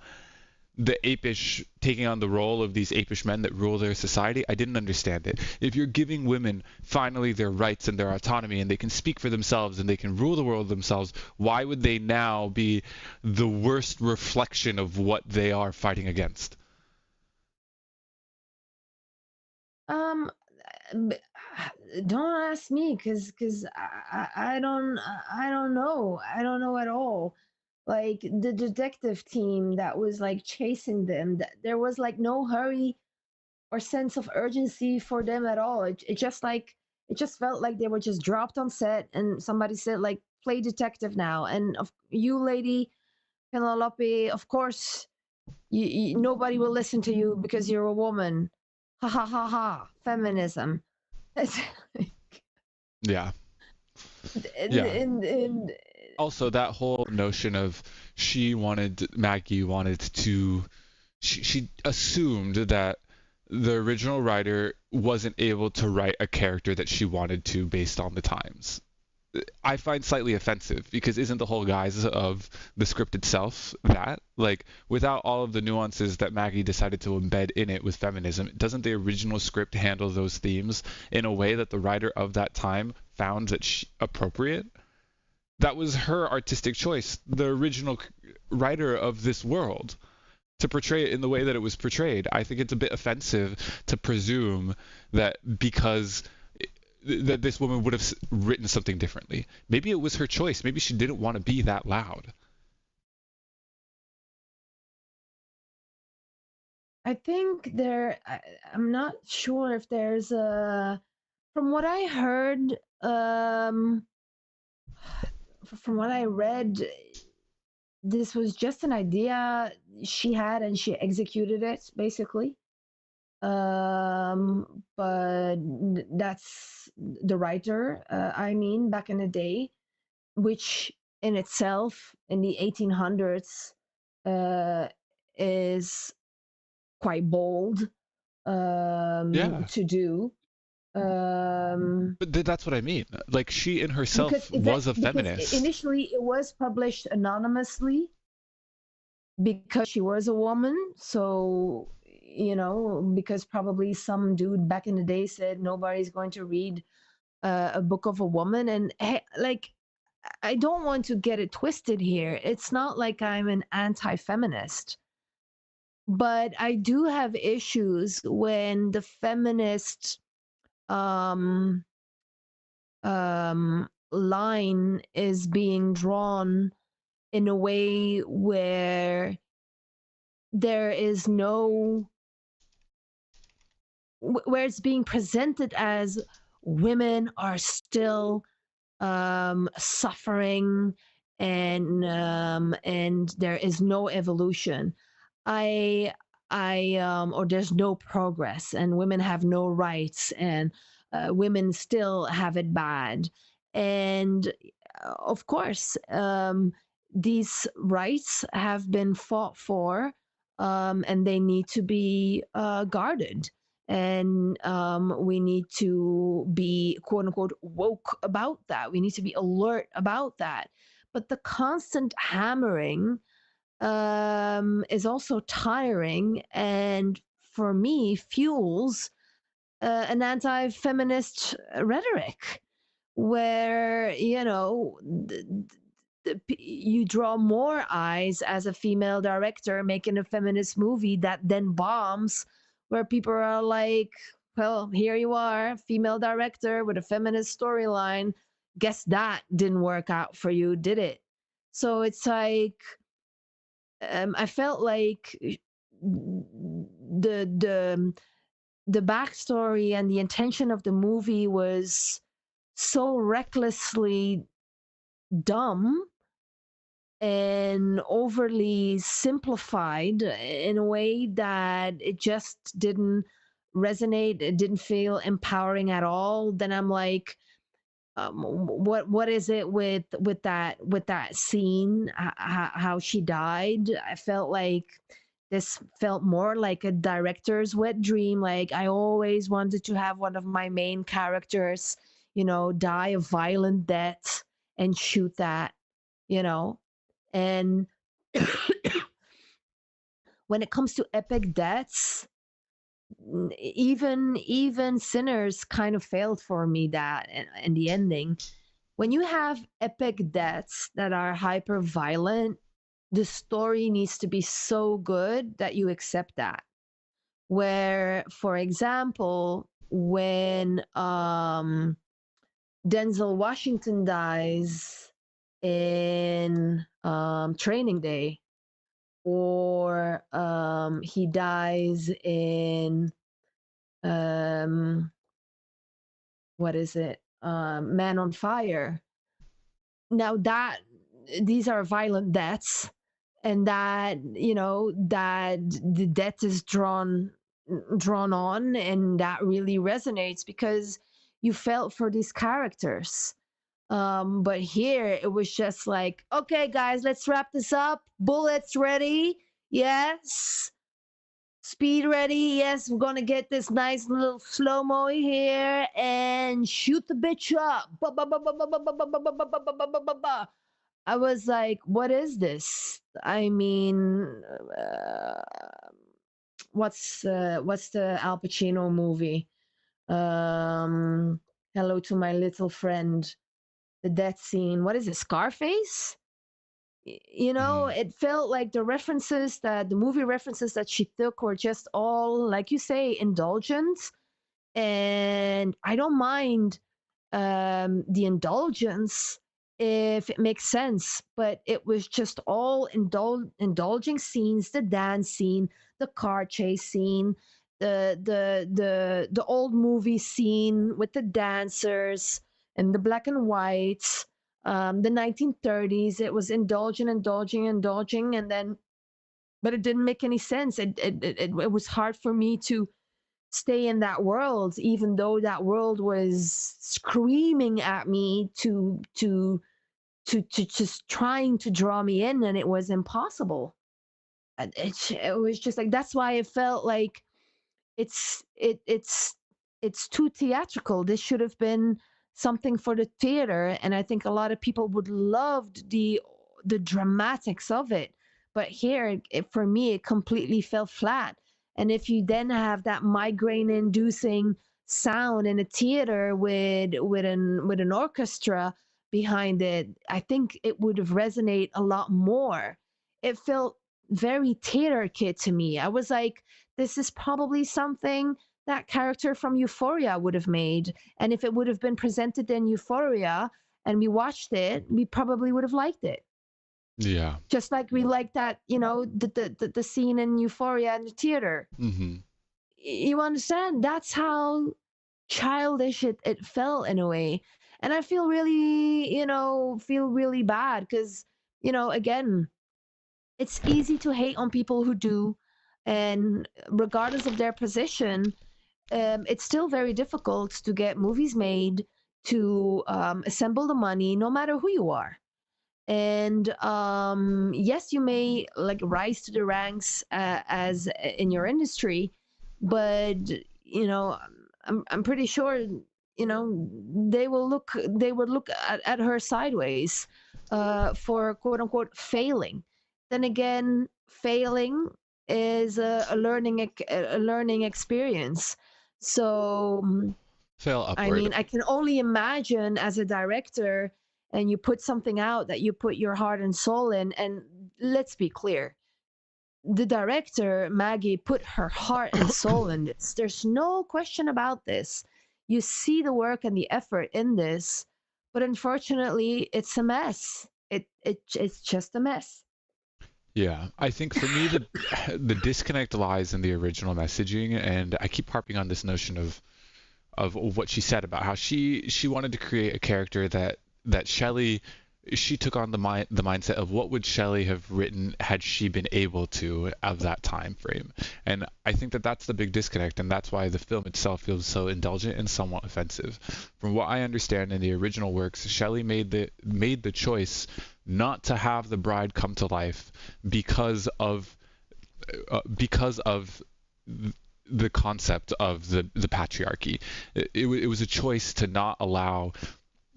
A: the apish taking on the role of these apish men that rule their society? I didn't understand it. If you're giving women finally their rights and their autonomy and they can speak for themselves and they can rule the world themselves, why would they now be the worst reflection of what they are fighting against?
B: um don't ask me because I don't know. I don't know at all. Like the detective team that was like chasing them, there was like no hurry or sense of urgency for them at all. It just felt like they were just dropped on set and somebody said like, play detective now. And of you, lady Penelope, of course nobody will listen to you because you're a woman. Ha ha ha ha. Feminism.
A: Yeah.
B: and,
A: Yeah.
B: and, and
A: Also, that whole notion of Maggie wanted to, she assumed that the original writer wasn't able to write a character that she wanted to based on the times. I find slightly offensive because isn't the whole guise of the script itself that? Like, without all of the nuances that Maggie decided to embed in it with feminism, doesn't the original script handle those themes in a way that the writer of that time found that appropriate? That was her artistic choice, the original writer of this world, to portray it in the way that it was portrayed. I think it's a bit offensive to presume that because that this woman would have written something differently. Maybe it was her choice. Maybe she didn't want to be that loud.
B: I think I'm not sure if there's a. From what I heard, from what I read, this was just an idea she had and she executed it basically. But that's the writer. I mean, back in the day, which in itself in the 1800s uh, is quite bold
A: Yeah.
B: to do.
A: But that's what I mean. Like, she in herself
B: Because
A: was a feminist.
B: initially it was published anonymously because she was a woman. So, because probably some dude back in the day said nobody's going to read a book of a woman. And like, I don't want to get it twisted here. It's not like I'm an anti feminist, but I do have issues when the feminist um, line is being drawn in a way where there is no where it's being presented as women are still suffering, and there is no evolution. I or there's no progress, and women have no rights, and women still have it bad. And of course, these rights have been fought for, and they need to be guarded. And we need to be, quote unquote, woke about that. We need to be alert about that. But the constant hammering is also tiring, and for me fuels an anti-feminist rhetoric, where you draw more eyes as a female director making a feminist movie that then bombs, where people are like, well, here you are, female director with a feminist storyline, guess that didn't work out for you, did it? So it's like, I felt like the the backstory and the intention of the movie was so recklessly dumb and overly simplified in a way that it just didn't resonate. It didn't feel empowering at all. Then I'm like, what is it with that scene, how she died? I felt like this felt more like a director's wet dream. Like, I always wanted to have one of my main characters, die a violent death and shoot that, you know and when it comes to epic deaths, even Sinners kind of failed for me, that and the ending. When you have epic deaths that are hyper violent, the story needs to be so good that you accept that. Where, for example, when Denzel Washington dies in Training Day, or he dies in um, what is it? Man on Fire. Now that these are violent deaths, and that the death is drawn on, and that really resonates because you felt for these characters. But here it was just like, okay, guys, let's wrap this up. Bullets ready? Yes. Speed ready? Yes. We're gonna get this nice little slow mo here and shoot the bitch up. I was like, what is this? I mean, uh, what's the Al Pacino movie? Hello to my little friend. The death scene. What is it? Scarface?
A: Hmm.
B: It felt like the movie references that she took were just all, like you say, indulgent. And I don't mind the indulgence if it makes sense, but it was just all indulging scenes, the dance scene, the car chase scene, the old movie scene with the dancers and the black and whites, the 1930s. It was indulging, and then, but it didn't make any sense. It was hard for me to stay in that world, even though that world was screaming at me to just trying to draw me in, and it was impossible. It was just like, that's why it felt like it's it it's too theatrical. This should have been something for the theater, and I think a lot of people would loved the dramatics of it. But here, for me, it completely fell flat. And if you then have that migraine inducing sound in a theater with an orchestra behind it, I think it would have resonated a lot more. It felt very theater kid to me. I was like, this is probably something that character from Euphoria would have made. And if it would have been presented in Euphoria and we watched it, we probably would have liked it.
A: Yeah.
B: Just like we liked that, the scene in Euphoria in the theater.
A: Hmm.
B: you understand? That's how childish it felt in a way. And I feel really, feel really bad because, again, it's easy to hate on people who do. And regardless of their position, it's still very difficult to get movies made, to assemble the money, no matter who you are. And yes, you may like rise to the ranks as in your industry, but you know I'm pretty sure they would look at her sideways for quote unquote failing. Then again, failing is a learning experience. So
A: Fail
B: I
A: upward.
B: mean, I can only imagine as a director, and you put something out that you put your heart and soul in. And let's be clear, the director, Maggie, put her heart and soul in this. There's no question about this. You see the work and the effort in this, but unfortunately, it's a mess. It's just a mess.
A: Yeah, I think for me the disconnect lies in the original messaging, and I keep harping on this notion of what she said about how she wanted to create a character that Shelley, she took on the mindset of what would Shelley have written had she been able to of that time frame. And I think that that's the big disconnect, and that's why the film itself feels so indulgent and somewhat offensive. From what I understand in the original works, Shelley made the choice not to have the bride come to life because of the concept of the patriarchy. It was a choice to not allow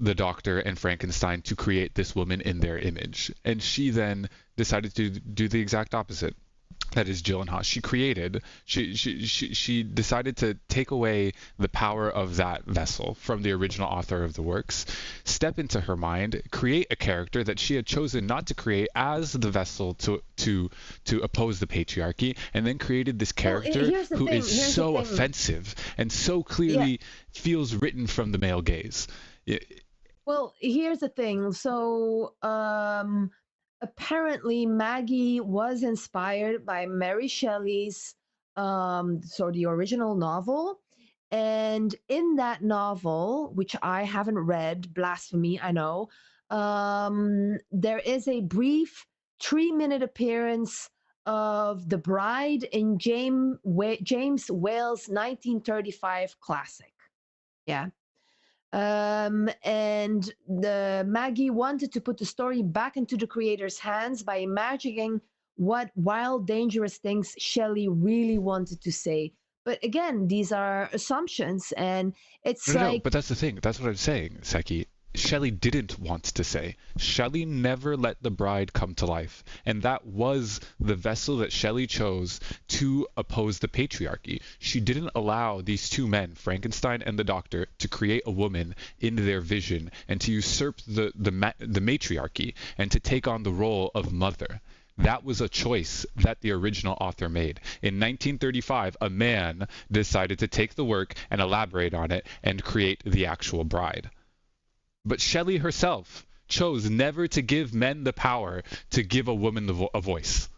A: the doctor and Frankenstein to create this woman in their image. And she then decided to do the exact opposite. That is Gyllenhaal. She decided to take away the power of that vessel from the original author of the works, step into her mind, create a character that she had chosen not to create as the vessel to oppose the patriarchy, and then created this
B: Well,
A: character
B: here's the
A: who
B: thing.
A: is
B: Here's the
A: so
B: thing.
A: offensive and so
B: Yeah.
A: clearly feels written from the male gaze.
B: Well, here's the thing. So, apparently Maggie was inspired by Mary Shelley's the original novel. And in that novel, which I haven't read, blasphemy, I know, there is a brief 3-minute appearance of the bride in James Whale's 1935 classic. Yeah. And the Maggie wanted to put the story back into the creator's hands by imagining what wild, dangerous things Shelley really wanted to say. But again, these are assumptions, and
A: No,
B: it's
A: no, no,
B: like,
A: but that's the thing. That's what I'm saying, Seki. Shelley didn't want to say. Shelley never let the bride come to life. And that was the vessel that Shelley chose to oppose the patriarchy. She didn't allow these two men, Frankenstein and the doctor, to create a woman in their vision and to usurp the matriarchy and to take on the role of mother. That was a choice that the original author made. In 1935, a man decided to take the work and elaborate on it and create the actual bride. But Shelley herself chose never to give men the power to give a woman a voice.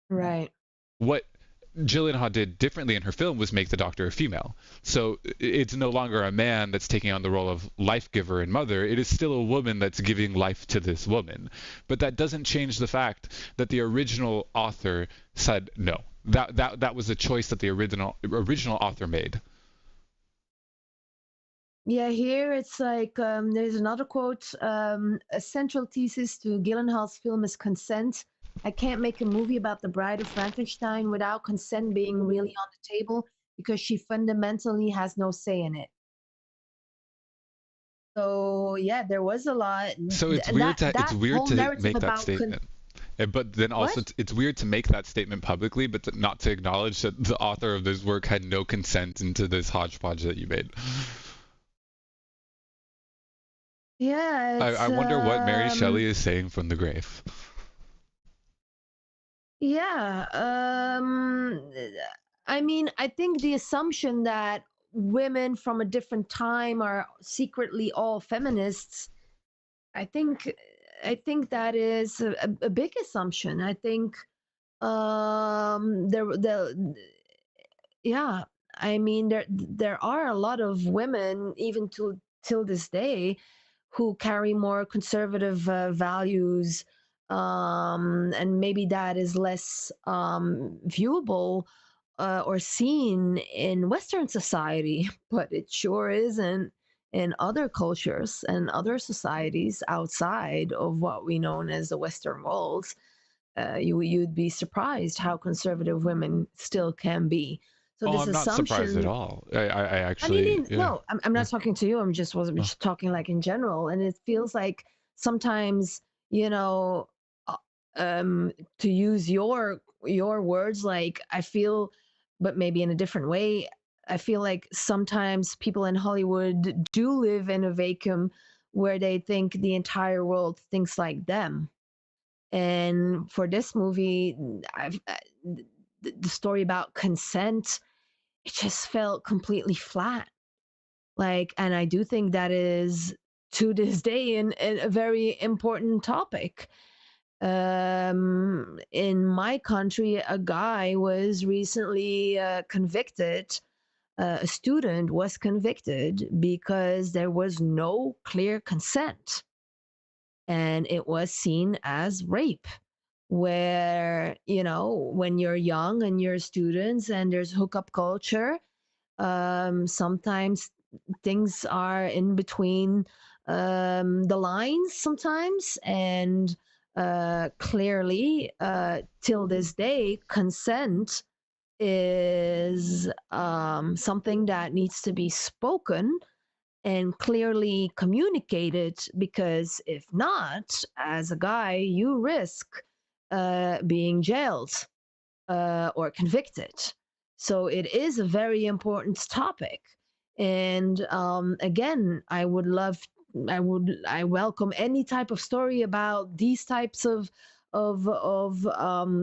B: right.
A: What Gyllenhaal did differently in her film was make the doctor a female. So it's no longer a man that's taking on the role of life giver and mother. It is still a woman that's giving life to this woman. But that doesn't change the fact that the original author said no. That was a choice that the original author made.
B: Yeah, here it's like there's another quote. A central thesis to Gyllenhaal's film is consent. I can't make a movie about the Bride of Frankenstein without consent being really on the table because she fundamentally has no say in it. So yeah, there was a lot.
A: So it's
B: And
A: weird
B: that
A: to it's
B: that
A: weird
B: whole
A: to
B: narrative
A: make that
B: about
A: statement. But then also
B: what?
A: it's weird to make that statement publicly, but not to acknowledge that the author of this work had no consent into this hodgepodge that you made.
B: Yeah,
A: I
B: it's
A: wonder what Mary Shelley is saying from the grave.
B: yeah. I mean, I think the assumption that women from a different time are secretly all feminists, I think I think that is a big assumption. I think there yeah, I mean, there are a lot of women, even till this day, who carry more conservative values, and maybe that is less viewable or seen in Western society, but it sure isn't in other cultures and other societies outside of what we know as the Western world. You'd be surprised how conservative women still can be. So
A: Oh,
B: this
A: I'm not surprised at
B: assumption,
A: all. I
B: I mean,
A: actually, yeah,
B: no, I'm
A: yeah.
B: not talking to you. I'm
A: Oh,
B: just talking like in general, and it feels like sometimes, you know, uh, um, to use your words, like I feel, but maybe in a different way. I feel like sometimes people in Hollywood do live in a vacuum where they think the entire world thinks like them. And for this movie, the story about consent, it just felt completely flat. Like, and I do think that is to this day in a very important topic. In my country, a guy was recently convicted. A student was convicted because there was no clear consent, and it was seen as rape. Where, when you're young and you're students and there's hookup culture, sometimes things are in between the lines sometimes, and clearly, till this day, consent is something that needs to be spoken and clearly communicated, because if not, as a guy, you risk being jailed or convicted. So it is a very important topic. And again, I welcome any type of story about these types of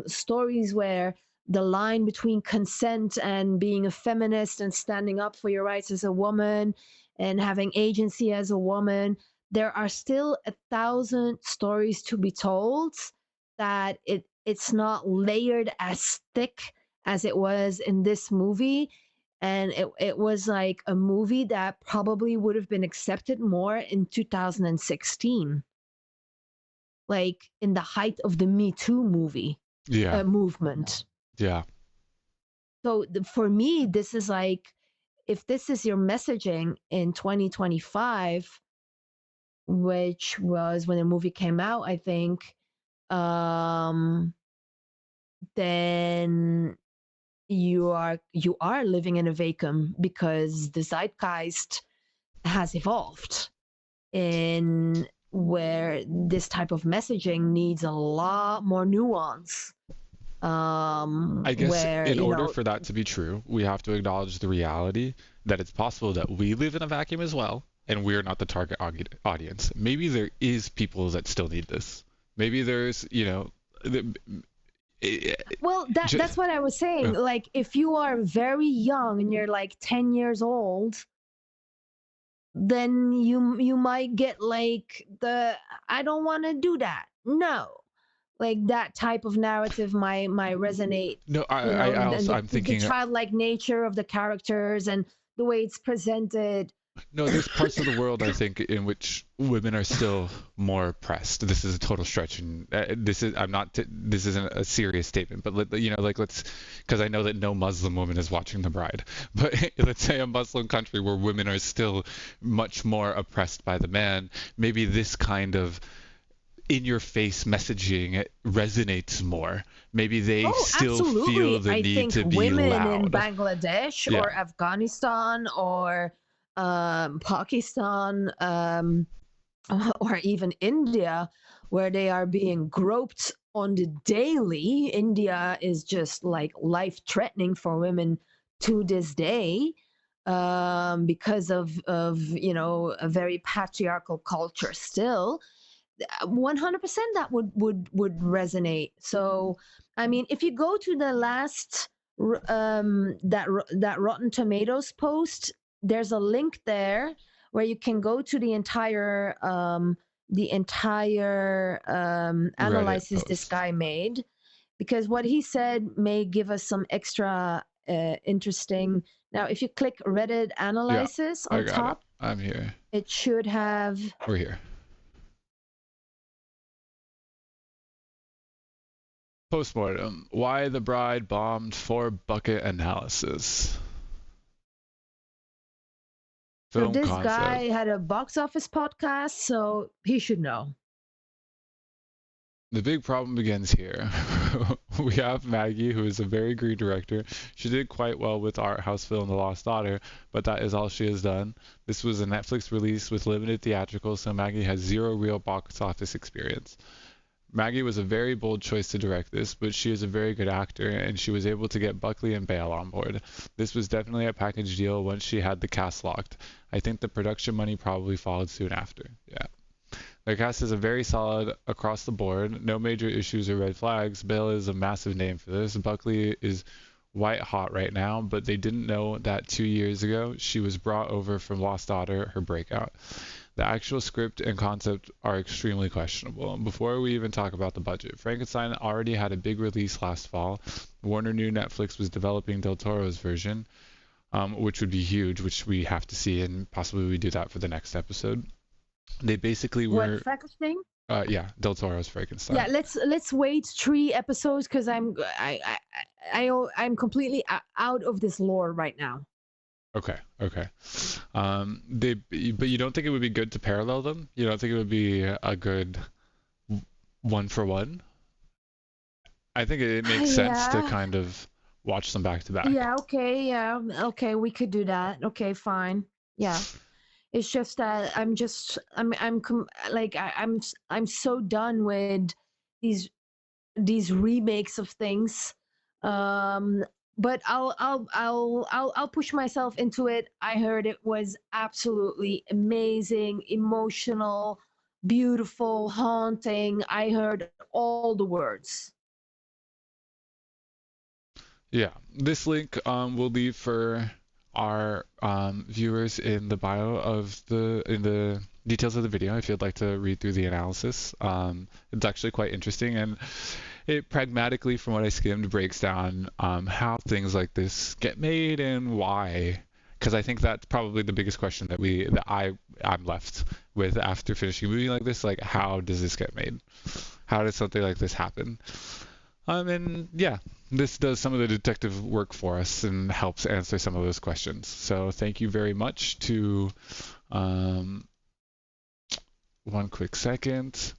B: stories where the line between consent and being a feminist and standing up for your rights as a woman and having agency as a woman, there are still 1,000 stories to be told, that it's not layered as thick as it was in this movie. And it was like a movie that probably would have been accepted more in 2016, like in the height of the Me Too
A: yeah,
B: movement.
A: yeah.
B: So for me, this is like, if this is your messaging in 2025, which was when the movie came out, I think, um, then you are living in a vacuum, because the zeitgeist has evolved in where this type of messaging needs a lot more nuance,
A: I guess
B: where
A: in order for that to be true, we have to acknowledge the reality that it's possible that we live in a vacuum as well, and we're not the target audience. Maybe there is people that still need this. Maybe there's, eh,
B: well, that's what I was saying.
A: uh,
B: Like, if you are very young and you're like 10 years old, then you might get like the, I don't want to do that. No, like that type of narrative might resonate,
A: no, I
B: and
A: also
B: the,
A: I'm
B: the
A: thinking
B: childlike nature of the characters and the way it's presented.
A: no, there's parts of the world I think in which women are still more oppressed. This is a total stretch, and this is I'm not this isn't a serious statement, but like let's because I know that no Muslim woman is watching The Bride, but let's say a Muslim country where women are still much more oppressed by the man. Maybe this kind of in-your-face messaging resonates more. Maybe they
B: Oh,
A: still feel
B: absolutely.
A: the
B: I
A: need
B: think
A: to be
B: women in
A: loud.
B: Bangladesh
A: Yeah.
B: or Afghanistan or Pakistan, or even India, where they are being groped on the daily. India is just like life threatening for women to this day, because of a very patriarchal culture still. 100% that would resonate. So I mean, if you go to the last that Rotten Tomatoes post, there's a link there where you can go to the entire
A: Reddit
B: analysis this
A: post.
B: guy made, because what he said may give us some extra interesting. Now, if you click Reddit
A: Yeah,
B: analysis
A: I
B: on
A: got it.
B: top,
A: I'm here.
B: it should have.
A: We're here. Postmortem. Why the bride bombed for bucket analysis.
B: So
A: Film
B: this
A: concept.
B: guy had a box office podcast, so he should know.
A: The big problem begins here. We have Maggie, who is a very green director. She did quite well with art house film The Lost Daughter, but that is all she has done. This was a Netflix release with limited theatricals, so Maggie has zero real box office experience. Maggie was a very bold choice to direct this, but she is a very good actor, and she was able to get Buckley and Bale on board. This was definitely a package deal once she had the cast locked. I think the production money probably followed soon after. Yeah. The cast is a very solid across the board. No major issues or red flags. Bale is a massive name for this. Buckley is white hot right now, but they didn't know that 2 years ago she was brought over from Lost Daughter, her breakout. The actual script and concept are extremely questionable. Before we even talk about the budget, Frankenstein already had a big release last fall. Warner knew Netflix was developing Del Toro's version, which would be huge, which we have to see, and possibly we do that for the next episode. They basically
B: What
A: were,
B: Frankenstein?
A: yeah, Del Toro's
B: Yeah,
A: Frankenstein.
B: let's wait 3 episodes because I'm completely out of this lore right now.
A: Okay, okay. But you don't think it would be good to parallel them? You don't think it would be a good one for one? I think it makes sense to
B: Yeah,
A: kind of watch them back to back.
B: yeah, okay, yeah, okay, we could do that. Okay, fine. Yeah. It's just that I'm so done with these these remakes of things. Um, but I'll push myself into it. I heard it was absolutely amazing, emotional, beautiful, haunting. I heard all the words.
A: Yeah, this link will leave for our viewers in the bio of in the details of the video if you'd like to read through the analysis. It's actually quite interesting, and it pragmatically, from what I skimmed, breaks down how things like this get made and why. Because I think that's probably the biggest question I'm left with after finishing a movie like this. Like, how does this get made? How does something like this happen? And yeah, this does some of the detective work for us and helps answer some of those questions. So thank you very much to, um, one quick second,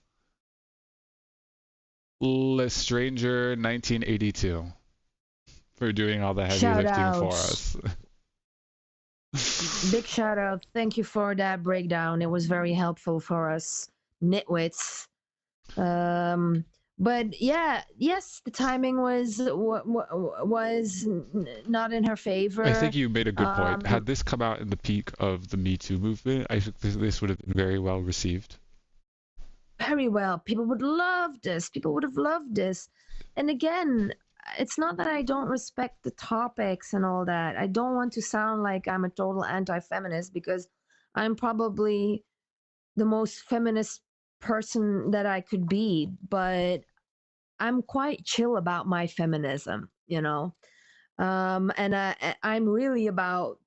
A: Stranger 1982 for doing all the heavy
B: Shout
A: lifting for
B: out.
A: us.
B: Big shout out. Thank you for that breakdown. It was very helpful for us nitwits. Um, but yeah, yes, the timing was not in her
A: I
B: favor.
A: think you made a good point.
B: Um,
A: Had this come out in the peak of the Me Too movement, I think this would have been very well received.
B: Very well. People would love this. People would have loved this. And again, it's not that I don't respect the topics and all that. I don't want to sound like I'm a total anti-feminist because I'm probably the most feminist person that I could be, but I'm quite chill about my feminism, you know. And I'm really about,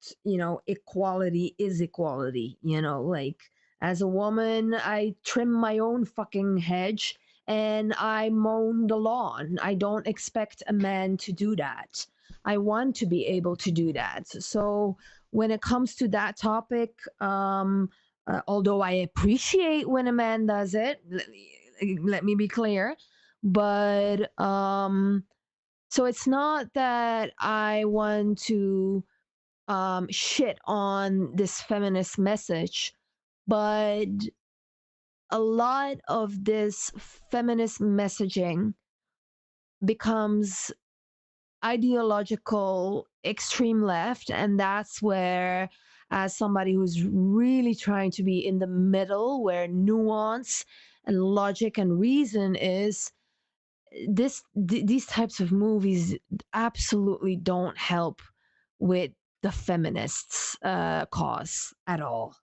B: equality is equality, like as a woman, I trim my own fucking hedge and I mow the lawn. I don't expect a man to do that. I want to be able to do that. So when it comes to that topic, although I appreciate when a man does it, let me be clear, but so it's not that I want to shit on this feminist message, but a lot of this feminist messaging becomes ideological extreme left, and that's where, as somebody who's really trying to be in the middle where nuance and logic and reason is, these types of movies absolutely don't help with the feminists cause at all,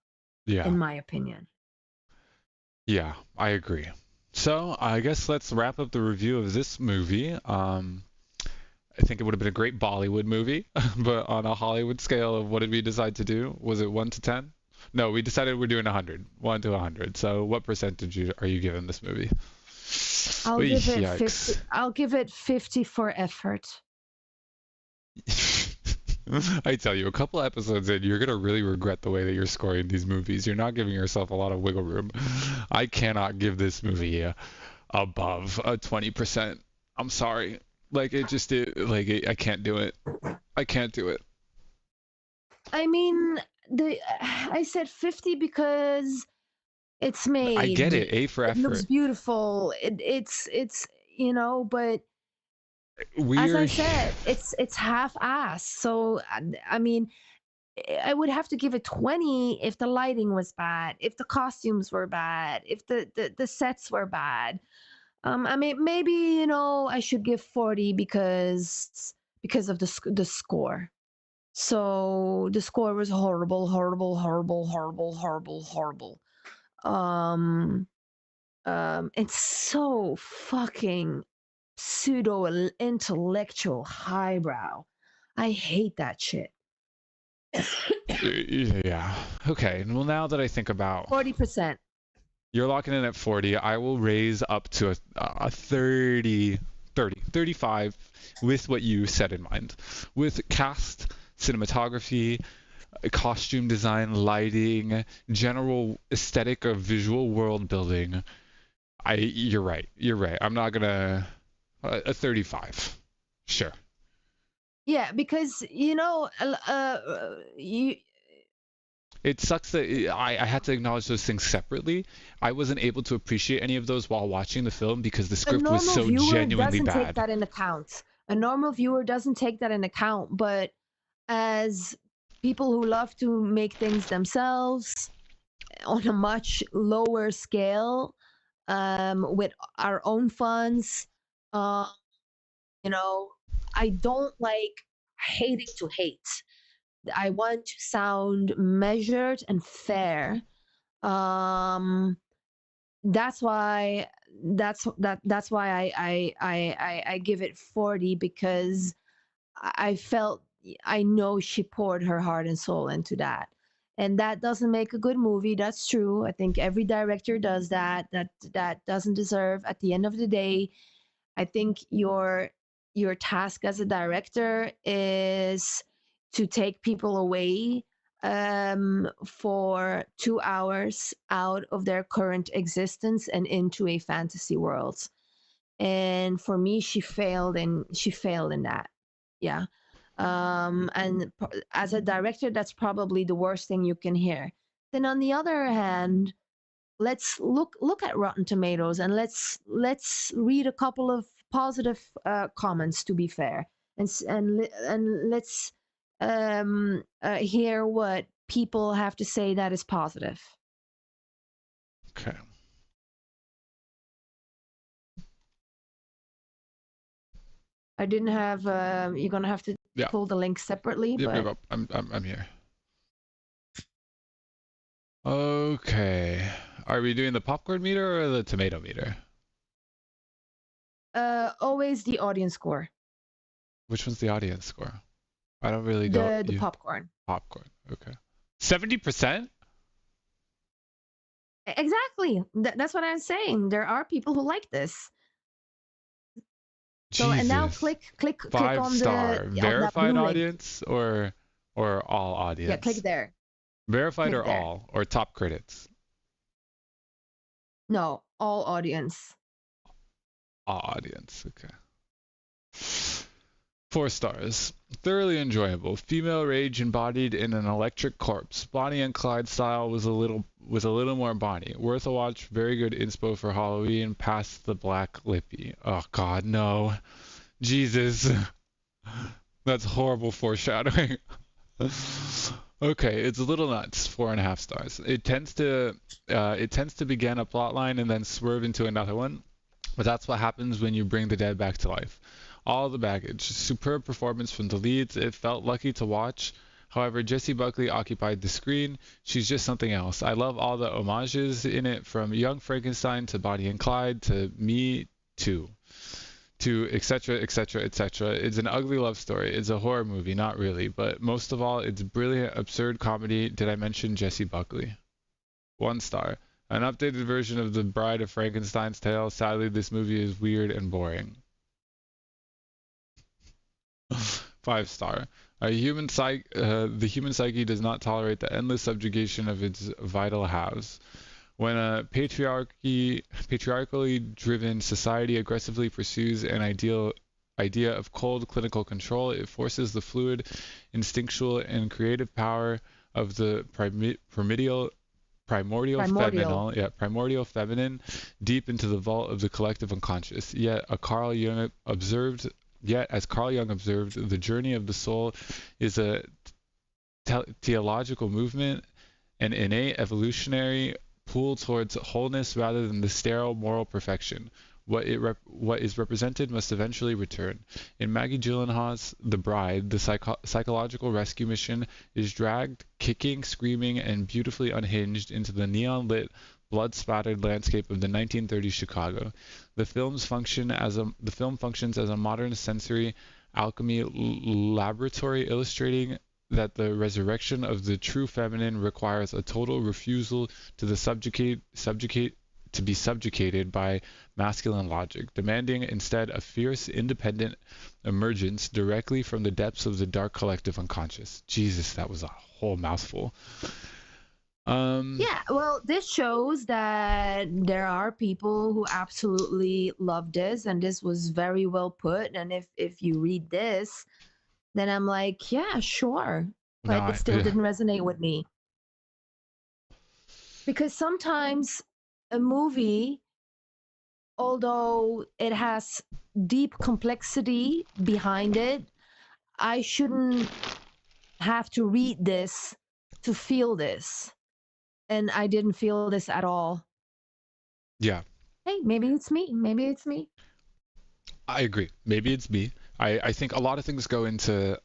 A: Yeah,
B: in my opinion.
A: yeah, I agree. So I guess let's wrap up the review of this movie. I think it would have been a great Bollywood movie, but on a Hollywood scale of what did we decide to do? Was it 1 to 10? No, we decided we're doing 100. 1 to 100. So what percentage are you giving this movie?
B: I'll give
A: Eesh,
B: it
A: yikes.
B: 50. I'll give it 50 for effort.
A: I tell you, a couple episodes in, you're gonna really regret the way that you're scoring these movies. You're not giving yourself a lot of wiggle room. I cannot give this movie above a 20%. I'm sorry. Like it just I can't do it. I can't do it.
B: I mean, the I said 50 because it's
A: I get
B: made.
A: it. A for
B: It looks
A: effort.
B: beautiful. It's but as I
A: We're
B: said, it's half-ass. So I mean, I would have to give it 20 if the lighting was bad, if the costumes were bad, if the sets were bad. I mean, maybe I should give 40 because of the score. So the score was horrible, horrible, horrible, horrible, horrible, horrible. Um, it's so fucking pseudo intellectual highbrow. I hate that shit.
A: yeah. Okay. Well, now that I think about
B: 40%.
A: you're locking in at 40, I will raise up to a 30, 30, 35 with what you said in mind. With cast, cinematography, costume design, lighting, general aesthetic of visual world building. You're right. You're right. I'm not gonna a 35. Sure.
B: Yeah, because you
A: It sucks that I had to acknowledge those things separately. I wasn't able to appreciate any of those while watching the film because the
B: a
A: script was
B: normal
A: so
B: viewer
A: genuinely
B: doesn't take
A: bad.
B: that in account. A normal viewer doesn't take that in account, but as people who love to make things themselves on a much lower scale, with our own funds, uh, you know, I don't like hating to hate. I want to sound measured and fair. Um, that's why that's why I give it 40 because I felt I know she poured her heart and soul into that. And that doesn't make a good movie. That's true. I think every director does that. That doesn't deserve at the end of the day. I think your task as a director is to take people away for 2 hours out of their current existence and into a fantasy world. And for me, she failed in that. Yeah. And as a director, that's probably the worst thing you can hear. Then on the other hand, let's look at Rotten Tomatoes and let's read a couple of positive comments. To be fair, and let's hear what people have to say that is positive.
A: Okay.
B: I didn't have. You're gonna have to
A: Yeah.
B: pull the link separately,
A: Yep. Yep.
B: but
A: Yep. I'm here. Okay. Are we doing the popcorn meter or the tomato meter?
B: always the audience score,
A: Which one's the audience score? I don't really know.
B: the popcorn.
A: Popcorn. Okay. 70%?
B: Exactly. That's what I'm saying. There are people who like this. So and now
A: Jesus.
B: click
A: Five
B: on
A: star.
B: that
A: Verified
B: blue link.
A: audience or all
B: Yeah, click
A: audience?
B: there.
A: Verified
B: Click
A: or
B: there.
A: all or top critics?
B: No, all audience.
A: All audience. Okay. 4 stars. Thoroughly enjoyable. Female rage embodied in an electric corpse. Bonnie and Clyde style was a little more Bonnie. Worth a watch. Very good inspo for Halloween. Past the black lippy. Oh God, no. Jesus. That's horrible foreshadowing. Okay, it's a little nuts. 4.5 stars. It tends to begin a plot line and then swerve into another one, but that's what happens when you bring the dead back to life. All the baggage. Superb performance from the leads. It felt lucky to watch. However, Jessie Buckley occupied the screen. She's just something else. I love all the homages in it, from Young Frankenstein to Bonnie and Clyde to Me Too. to etc., etc., etc. It's an ugly love story. It's a horror movie, not really, but most of all, it's brilliant, absurd comedy. Did I mention Jessie Buckley? 1 star. An updated version of The Bride of Frankenstein's Tale. Sadly, this movie is weird and boring. 5 star. The human psyche does not tolerate the endless subjugation of its vital halves. When a patriarchally driven society aggressively pursues an idea of cold clinical control, it forces the fluid, instinctual, and creative power of the
B: Primordial.
A: primordial feminine deep into the vault of the collective unconscious. Yet, as Carl Jung observed, the journey of the soul is a theological movement, an innate evolutionary pull towards wholeness rather than the sterile moral perfection. What is represented must eventually return. In Maggie Gyllenhaal's The Bride, the psychological rescue mission is dragged, kicking, screaming, and beautifully unhinged into the neon-lit, blood-spattered landscape of the 1930s Chicago. The film functions as a modern sensory alchemy laboratory, illustrating that the resurrection of the true feminine requires a total refusal to be subjugated by masculine logic, demanding instead a fierce, independent emergence directly from the depths of the dark collective unconscious. Jesus, that was a whole mouthful.
B: Yeah, well, this shows that there are people who absolutely love this, and this was very well put. And if you read this, then I'm like, yeah, sure,
A: No,
B: but it still didn't resonate with me because sometimes a movie, although it has deep complexity behind it, I shouldn't have to read this to feel this. And I didn't feel this at all.
A: yeah,
B: Hey, maybe it's me. Maybe it's me.
A: I agree. Maybe it's me. I think a lot of things go into,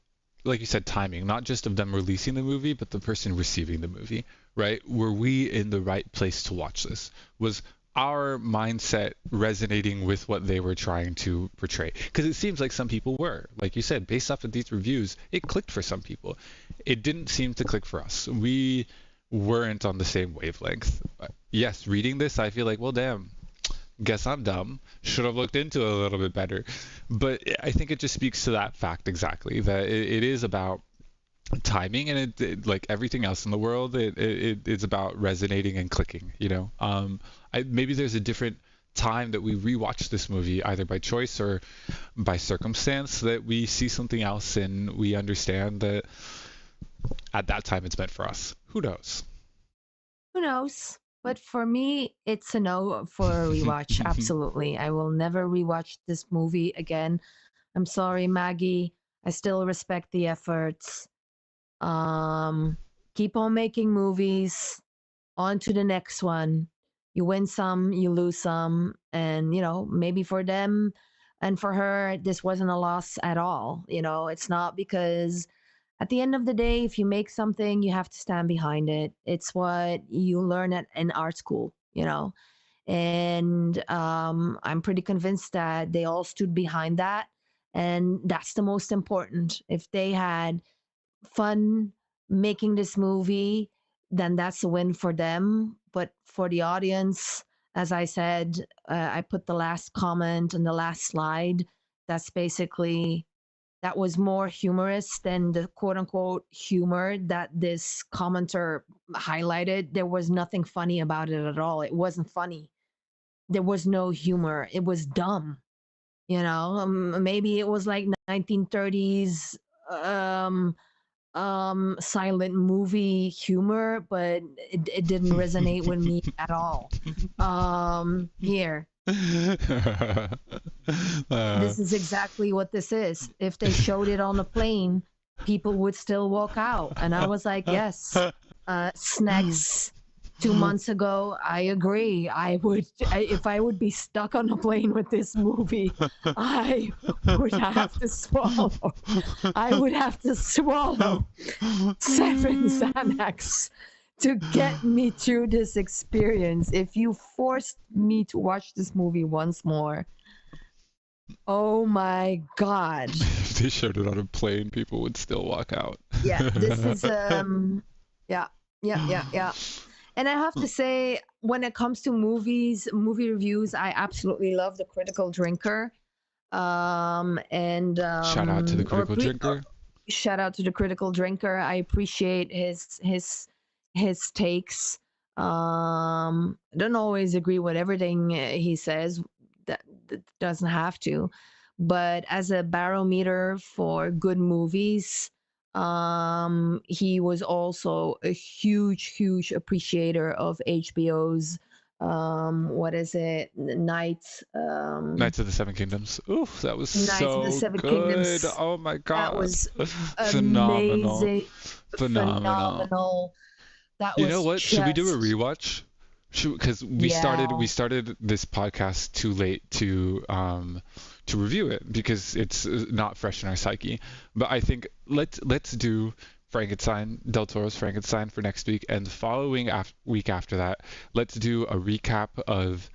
A: like you said, timing, not just of them releasing the movie, but the person receiving the movie, right? Were we in the right place to watch this? Was our mindset resonating with what they were trying to portray? Because it seems like some people were. Like you said, based off of these reviews, it clicked for some people. It didn't seem to click for us. We weren't on the same wavelength. Yes, reading this, I feel like, well, damn, guess I'm dumb. Should have looked into it a little bit better. But I think it just speaks to that fact exactly, that it is about timing, and like everything else in the world, it's about resonating and clicking, you know. Maybe there's a different time that we rewatch this movie, either by choice or by circumstance, that we see something else and we understand that at that time it's meant for us. Who knows?
B: Who knows? But for me, it's a no for a rewatch. Absolutely. I will never rewatch this movie again. I'm sorry, Maggie. I still respect the efforts. Um, Keep on making movies. On to the next one. You win some, you lose some, and maybe for them and for her, this wasn't a loss at all. It's not, because at the end of the day, if you make something, you have to stand behind it. It's what you learn at in art school. And I'm pretty convinced that they all stood behind that, and that's the most important. If they had fun making this movie, then that's a win for them. But for the audience, as I said, I put the last comment and the last slide. That's basically, that was more humorous than the quote unquote humor that this commenter highlighted. There was nothing funny about it at all. It wasn't funny. There was no humor. It was dumb. Maybe it was like 1930s um silent movie humor, but it didn't resonate with me at all. Here,
A: uh,
B: this is exactly what this is. If they showed it on a plane, people would still walk out. And I was like, yes, snacks. 2 months ago, I agree. If I would be stuck on a plane with this movie, I would have to swallow. I would have to swallow 7 Xanax to get me through this experience. If you forced me to watch this movie once more, Oh my God.
A: If they showed it on a plane, people would still walk out.
B: Yeah, this is yeah, yeah. And I have to say, when it comes to movies, movie reviews, I absolutely love the Critical Drinker. And
A: Shout out to the
B: or
A: critical drinker.
B: shout out to the Critical Drinker. I appreciate his takes. I don't always agree with everything he says. That doesn't have to, but as a barometer for good movies, he was also a huge appreciator of HBO's what is it,
A: Knights of the Seven Kingdoms. Oof, that was
B: Knights of the
A: so
B: Seven
A: good.
B: Kingdoms.
A: Oh my
B: That
A: god.
B: was
A: Phenomenal.
B: amazing,
A: Phenomenal.
B: phenomenal. That
A: You know
B: was
A: what? Should we do a
B: just,
A: rewatch? Because we
B: yeah,
A: started this podcast too late to review it because it's not fresh in our psyche. But I think let's do Frankenstein, Del Toro's Frankenstein for next week, and the following week after that, let's do a recap of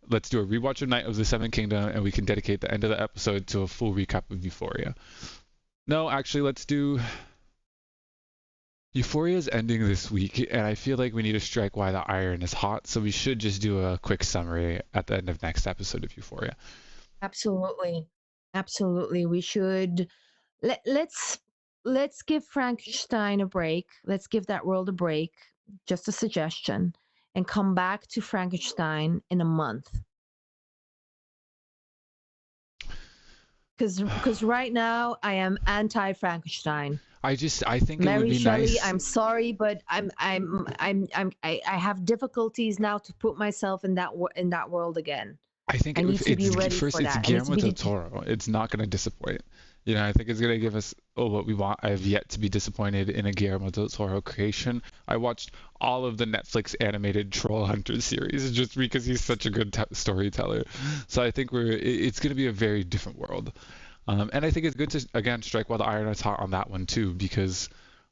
A: let's do a rewatch of Night of the Seven Kingdom, and we can dedicate the end of the episode to a full recap of Euphoria. No, actually, let's do Euphoria is ending this week, and I feel like we need to strike while the iron is hot, so we should just do a quick summary at the end of next episode of Euphoria.
B: absolutely, absolutely. We should let's give Frankenstein a break. Let's give that world a break. Just a suggestion, and come back to Frankenstein in a month. Because right now I am anti Frankenstein.
A: I think it would
B: Mary
A: be
B: Shelley,
A: nice.
B: I'm sorry, but I have difficulties now to put myself in that world again.
A: I think
B: I need
A: if
B: to be
A: it's
B: ready
A: first,
B: for
A: it's
B: that. I need to
A: Guillermo del
B: be
A: Toro. It's not going to disappoint. You know, I think it's going to give us what we want. I have yet to be disappointed in a Guillermo del Toro creation. I watched all of the Netflix animated Troll Hunter series just because he's such a good storyteller. So I think it's going to be a very different world. And I think it's good to again strike while the iron is hot on that one too because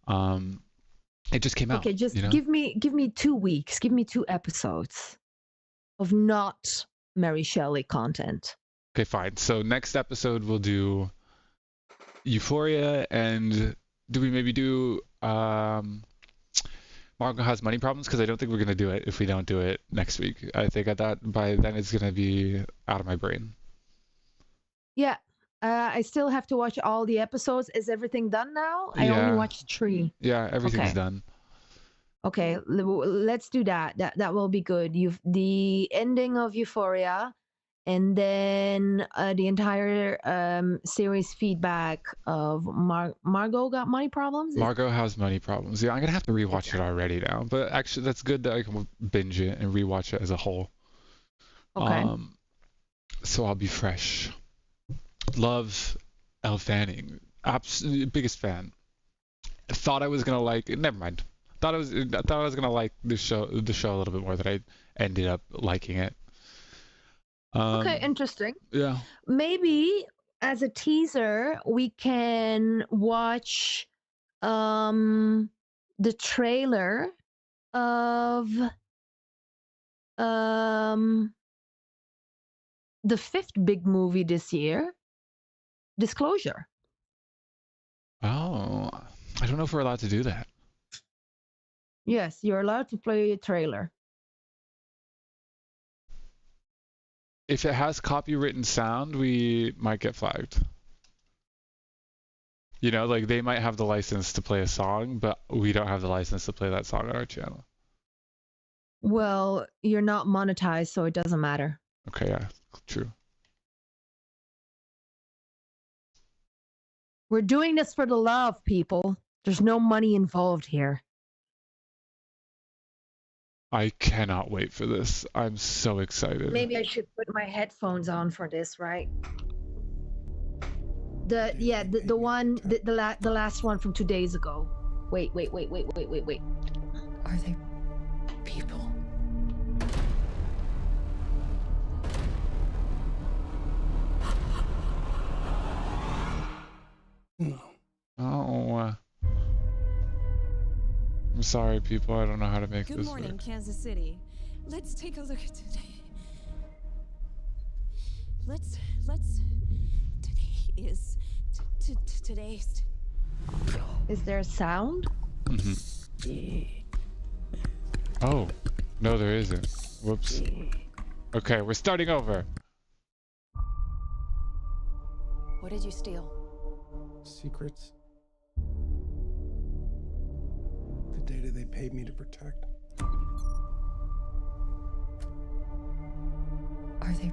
A: it just came out.
B: okay. Just
A: You know.
B: give me 2 weeks. Give me 2 episodes of not Mary Shelley content.
A: Okay, fine. So next episode we'll do Euphoria, and do we maybe do Margot Has Money Problems? Because I don't think we're gonna do it if we don't do it next week. I think at that by then it's gonna be out of my brain.
B: Yeah. I still have to watch all the episodes. Is everything done now? I only
A: Yeah,
B: watched 3.
A: yeah, everything's
B: Okay.
A: done.
B: Okay, let's do that. That will be good. The ending of Euphoria, and then the entire series feedback of Margot Got Money Problems.
A: Margot Has Money Problems. Yeah, I'm gonna have to rewatch it
B: Okay.
A: already now. But actually, that's good that I can binge it and rewatch it as a whole.
B: Okay.
A: So I'll be fresh. Love Elle Fanning. Biggest fan. Thought I was gonna like it. Never mind. I thought I was gonna like the show a little bit more than I ended up liking it.
B: Okay,
A: Um,
B: interesting.
A: yeah.
B: Maybe as a teaser, we can watch the trailer of um the 5th big movie this year, Disclosure.
A: Oh, I don't know if we're allowed to do that.
B: Yes, you're allowed to play a trailer.
A: If it has copywritten sound, we might get flagged. You know, like they might have the license to play a song, but we don't have the license to play that song on our channel.
B: Well, you're not monetized, so it doesn't matter.
A: Okay, yeah, true.
B: We're doing this for the love, people. There's no money involved here.
A: I cannot wait for this. I'm so excited.
B: Maybe I should put my headphones on for this, right? The last one from 2 days ago. Wait.
C: Are they people?
A: No. Oh. I'm sorry, people. I don't know how to make
C: Good
A: this
C: morning,
A: work.
C: Kansas City. Let's take a look at today. Let's. Today is. Today's.
B: Is there a sound?
A: Oh, no, there isn't. Whoops. Okay, we're starting over.
C: What did you steal?
D: Secrets. The data they paid me to protect.
C: Are they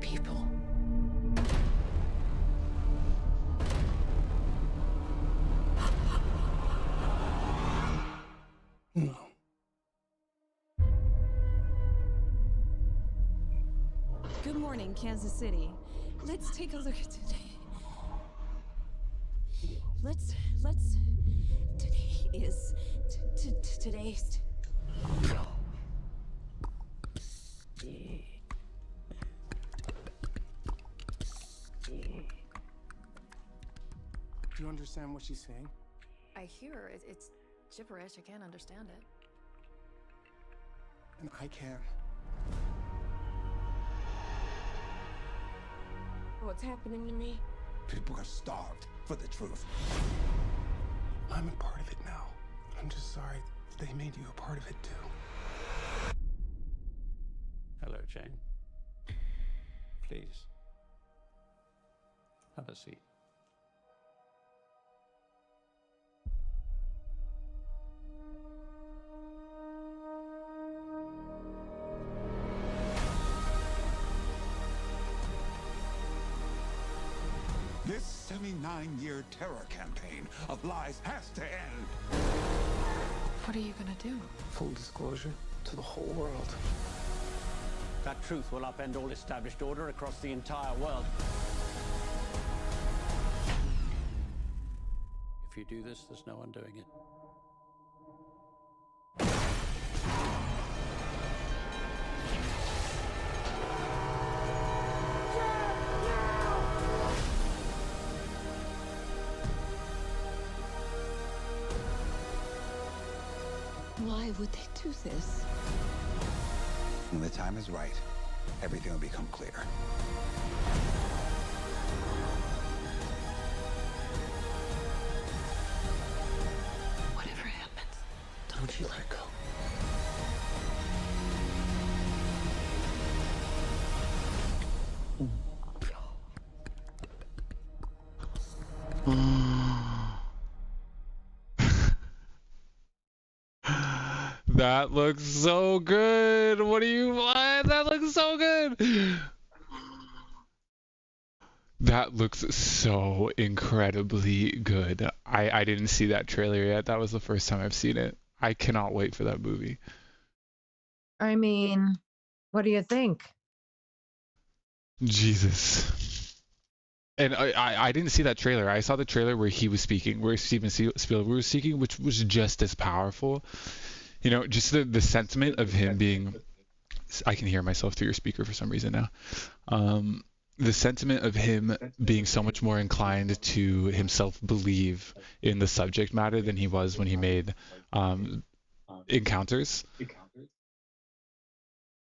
C: people?
D: No.
C: Good morning, Kansas City. Let's take a look at today. Let's. Today is. Today's.
D: Do you understand what she's saying?
C: I hear her. It's gibberish. I can't understand it.
D: And I can.
C: What's happening to me?
D: People are starved for the truth. I'm a part of it now. I'm just sorry they made you a part of it too.
E: Hello, Jane. Please. Have a seat.
F: This 79-year terror campaign of lies has to end.
C: What are you gonna do?
D: Full disclosure to the whole world.
E: That truth will upend all established order across the entire world. If you do this, there's no undoing it.
C: Why would they do this?
F: When the time is right, everything will become clear.
C: Whatever happens,
D: Don't you let go.
A: That looks so good. What? That looks so good. That looks so incredibly good. I didn't see that trailer yet. That was the first time I've seen it. I cannot wait for that movie.
B: I mean, what do you think?
A: Jesus. And I didn't see that trailer. I saw the trailer where he was speaking, where Steven Spielberg was speaking, which was just as powerful. You know, just the sentiment of him being... I can hear myself through your speaker for some reason now. The sentiment of him being so much more inclined to himself believe in the subject matter than he was when he made Encounters.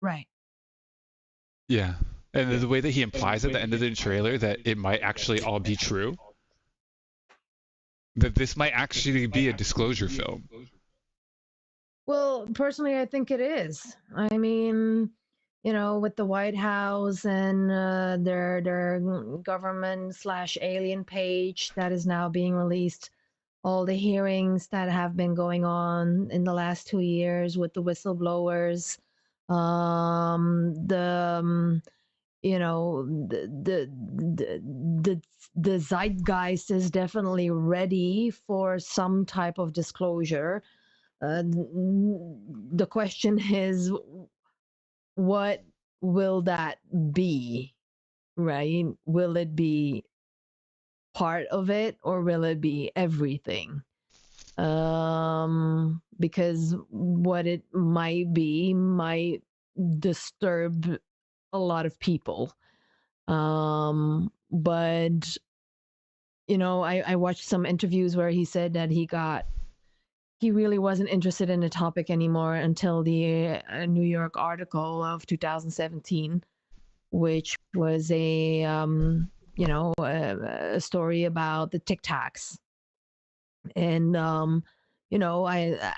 B: Right.
A: Yeah. And the way that he implies at the end of the trailer that it might actually all be true. That this might actually be a disclosure film.
B: Well, personally, I think it is. I mean, you know, with the White House and their government/alien page that is now being released, all the hearings that have been going on in the last 2 years with the whistleblowers, you know, the zeitgeist is definitely ready for some type of disclosure. The question is, what will that be, right? Will it be part of it or will it be everything? Because what it might be might disturb a lot of people. But, you know, I watched some interviews where he said that he really wasn't interested in the topic anymore until the New York article of 2017. which was a story about the Tic Tacs. And I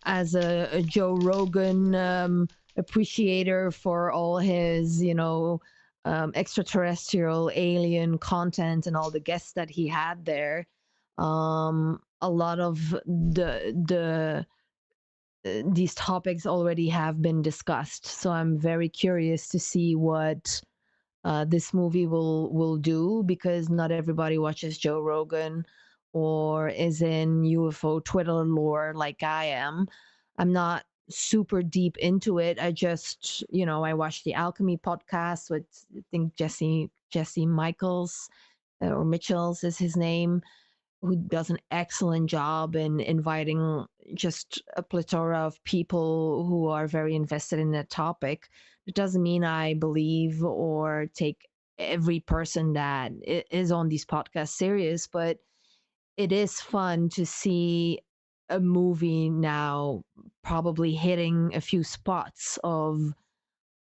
B: as a Joe Rogan appreciator for all his extraterrestrial alien content and all the guests that he had there, a lot of these topics already have been discussed. So I'm very curious to see what this movie will do, because not everybody watches Joe Rogan or is in UFO Twitter lore like I am. I'm not super deep into it. I just, I watched the Alchemy podcast with, I think, Jesse Michaels, or Mitchells is his name, who does an excellent job in inviting just a plethora of people who are very invested in that topic. It doesn't mean I believe or take every person that is on these podcasts serious, but it is fun to see a movie now probably hitting a few spots of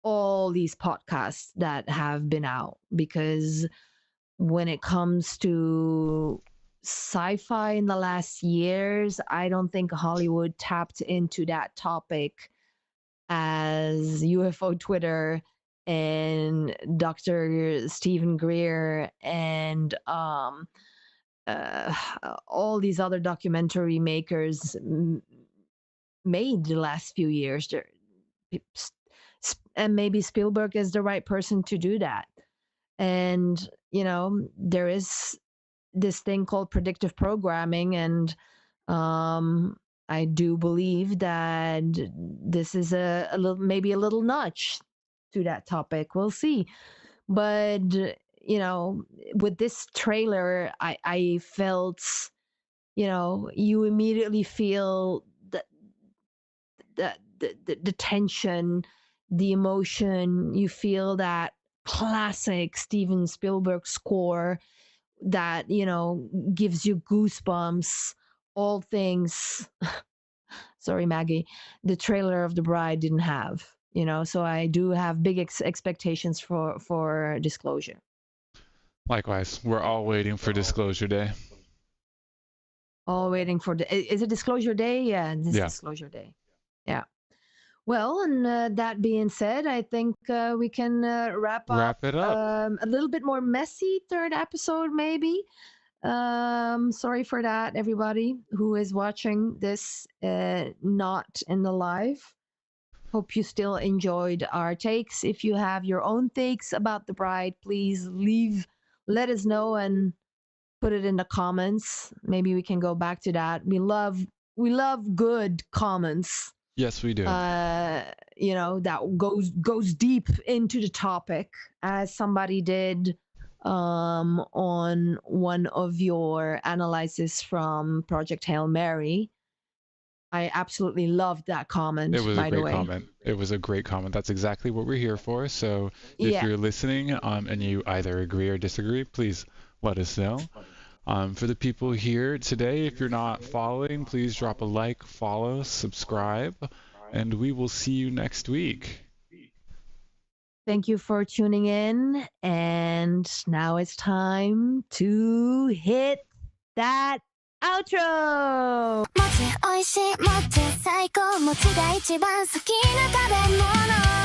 B: all these podcasts that have been out, because when it comes to sci-fi in the last years, I don't think Hollywood tapped into that topic as UFO Twitter and Dr. Stephen Greer and all these other documentary makers made the last few years. And maybe Spielberg is the right person to do that. And, there is this thing called predictive programming, and I do believe that this is a little, maybe a little nudge to that topic. We'll see. But with this trailer, I felt, you immediately feel the tension, the emotion. You feel that classic Steven Spielberg score that gives you goosebumps. All things sorry, Maggie, the trailer of The Bride didn't have. So I do have big expectations for Disclosure.
A: Likewise, we're all waiting for Disclosure Day.
B: All waiting for is it Disclosure Day? Yeah, this is Disclosure Day. Yeah. Well, and that being said, I think we can wrap
A: it up.
B: A little bit more messy third episode, maybe. Sorry for that, everybody who is watching this not in the live. Hope you still enjoyed our takes. If you have your own takes about The Bride, please let us know and put it in the comments. Maybe we can go back to that. We love good comments.
A: Yes, we do.
B: That goes deep into the topic, as somebody did on one of your analyses from Project Hail Mary. I absolutely loved that comment.
A: It was
B: a
A: great comment. It was a great comment. That's exactly what we're here for. So if you're listening and you either agree or disagree, please let us know. For the people here today, if you're not following, please drop a like, follow, subscribe, and we will see you next week.
B: Thank you for tuning in, and now it's time to hit that outro! もちおいしいもち最高もちが一番好きな食べ物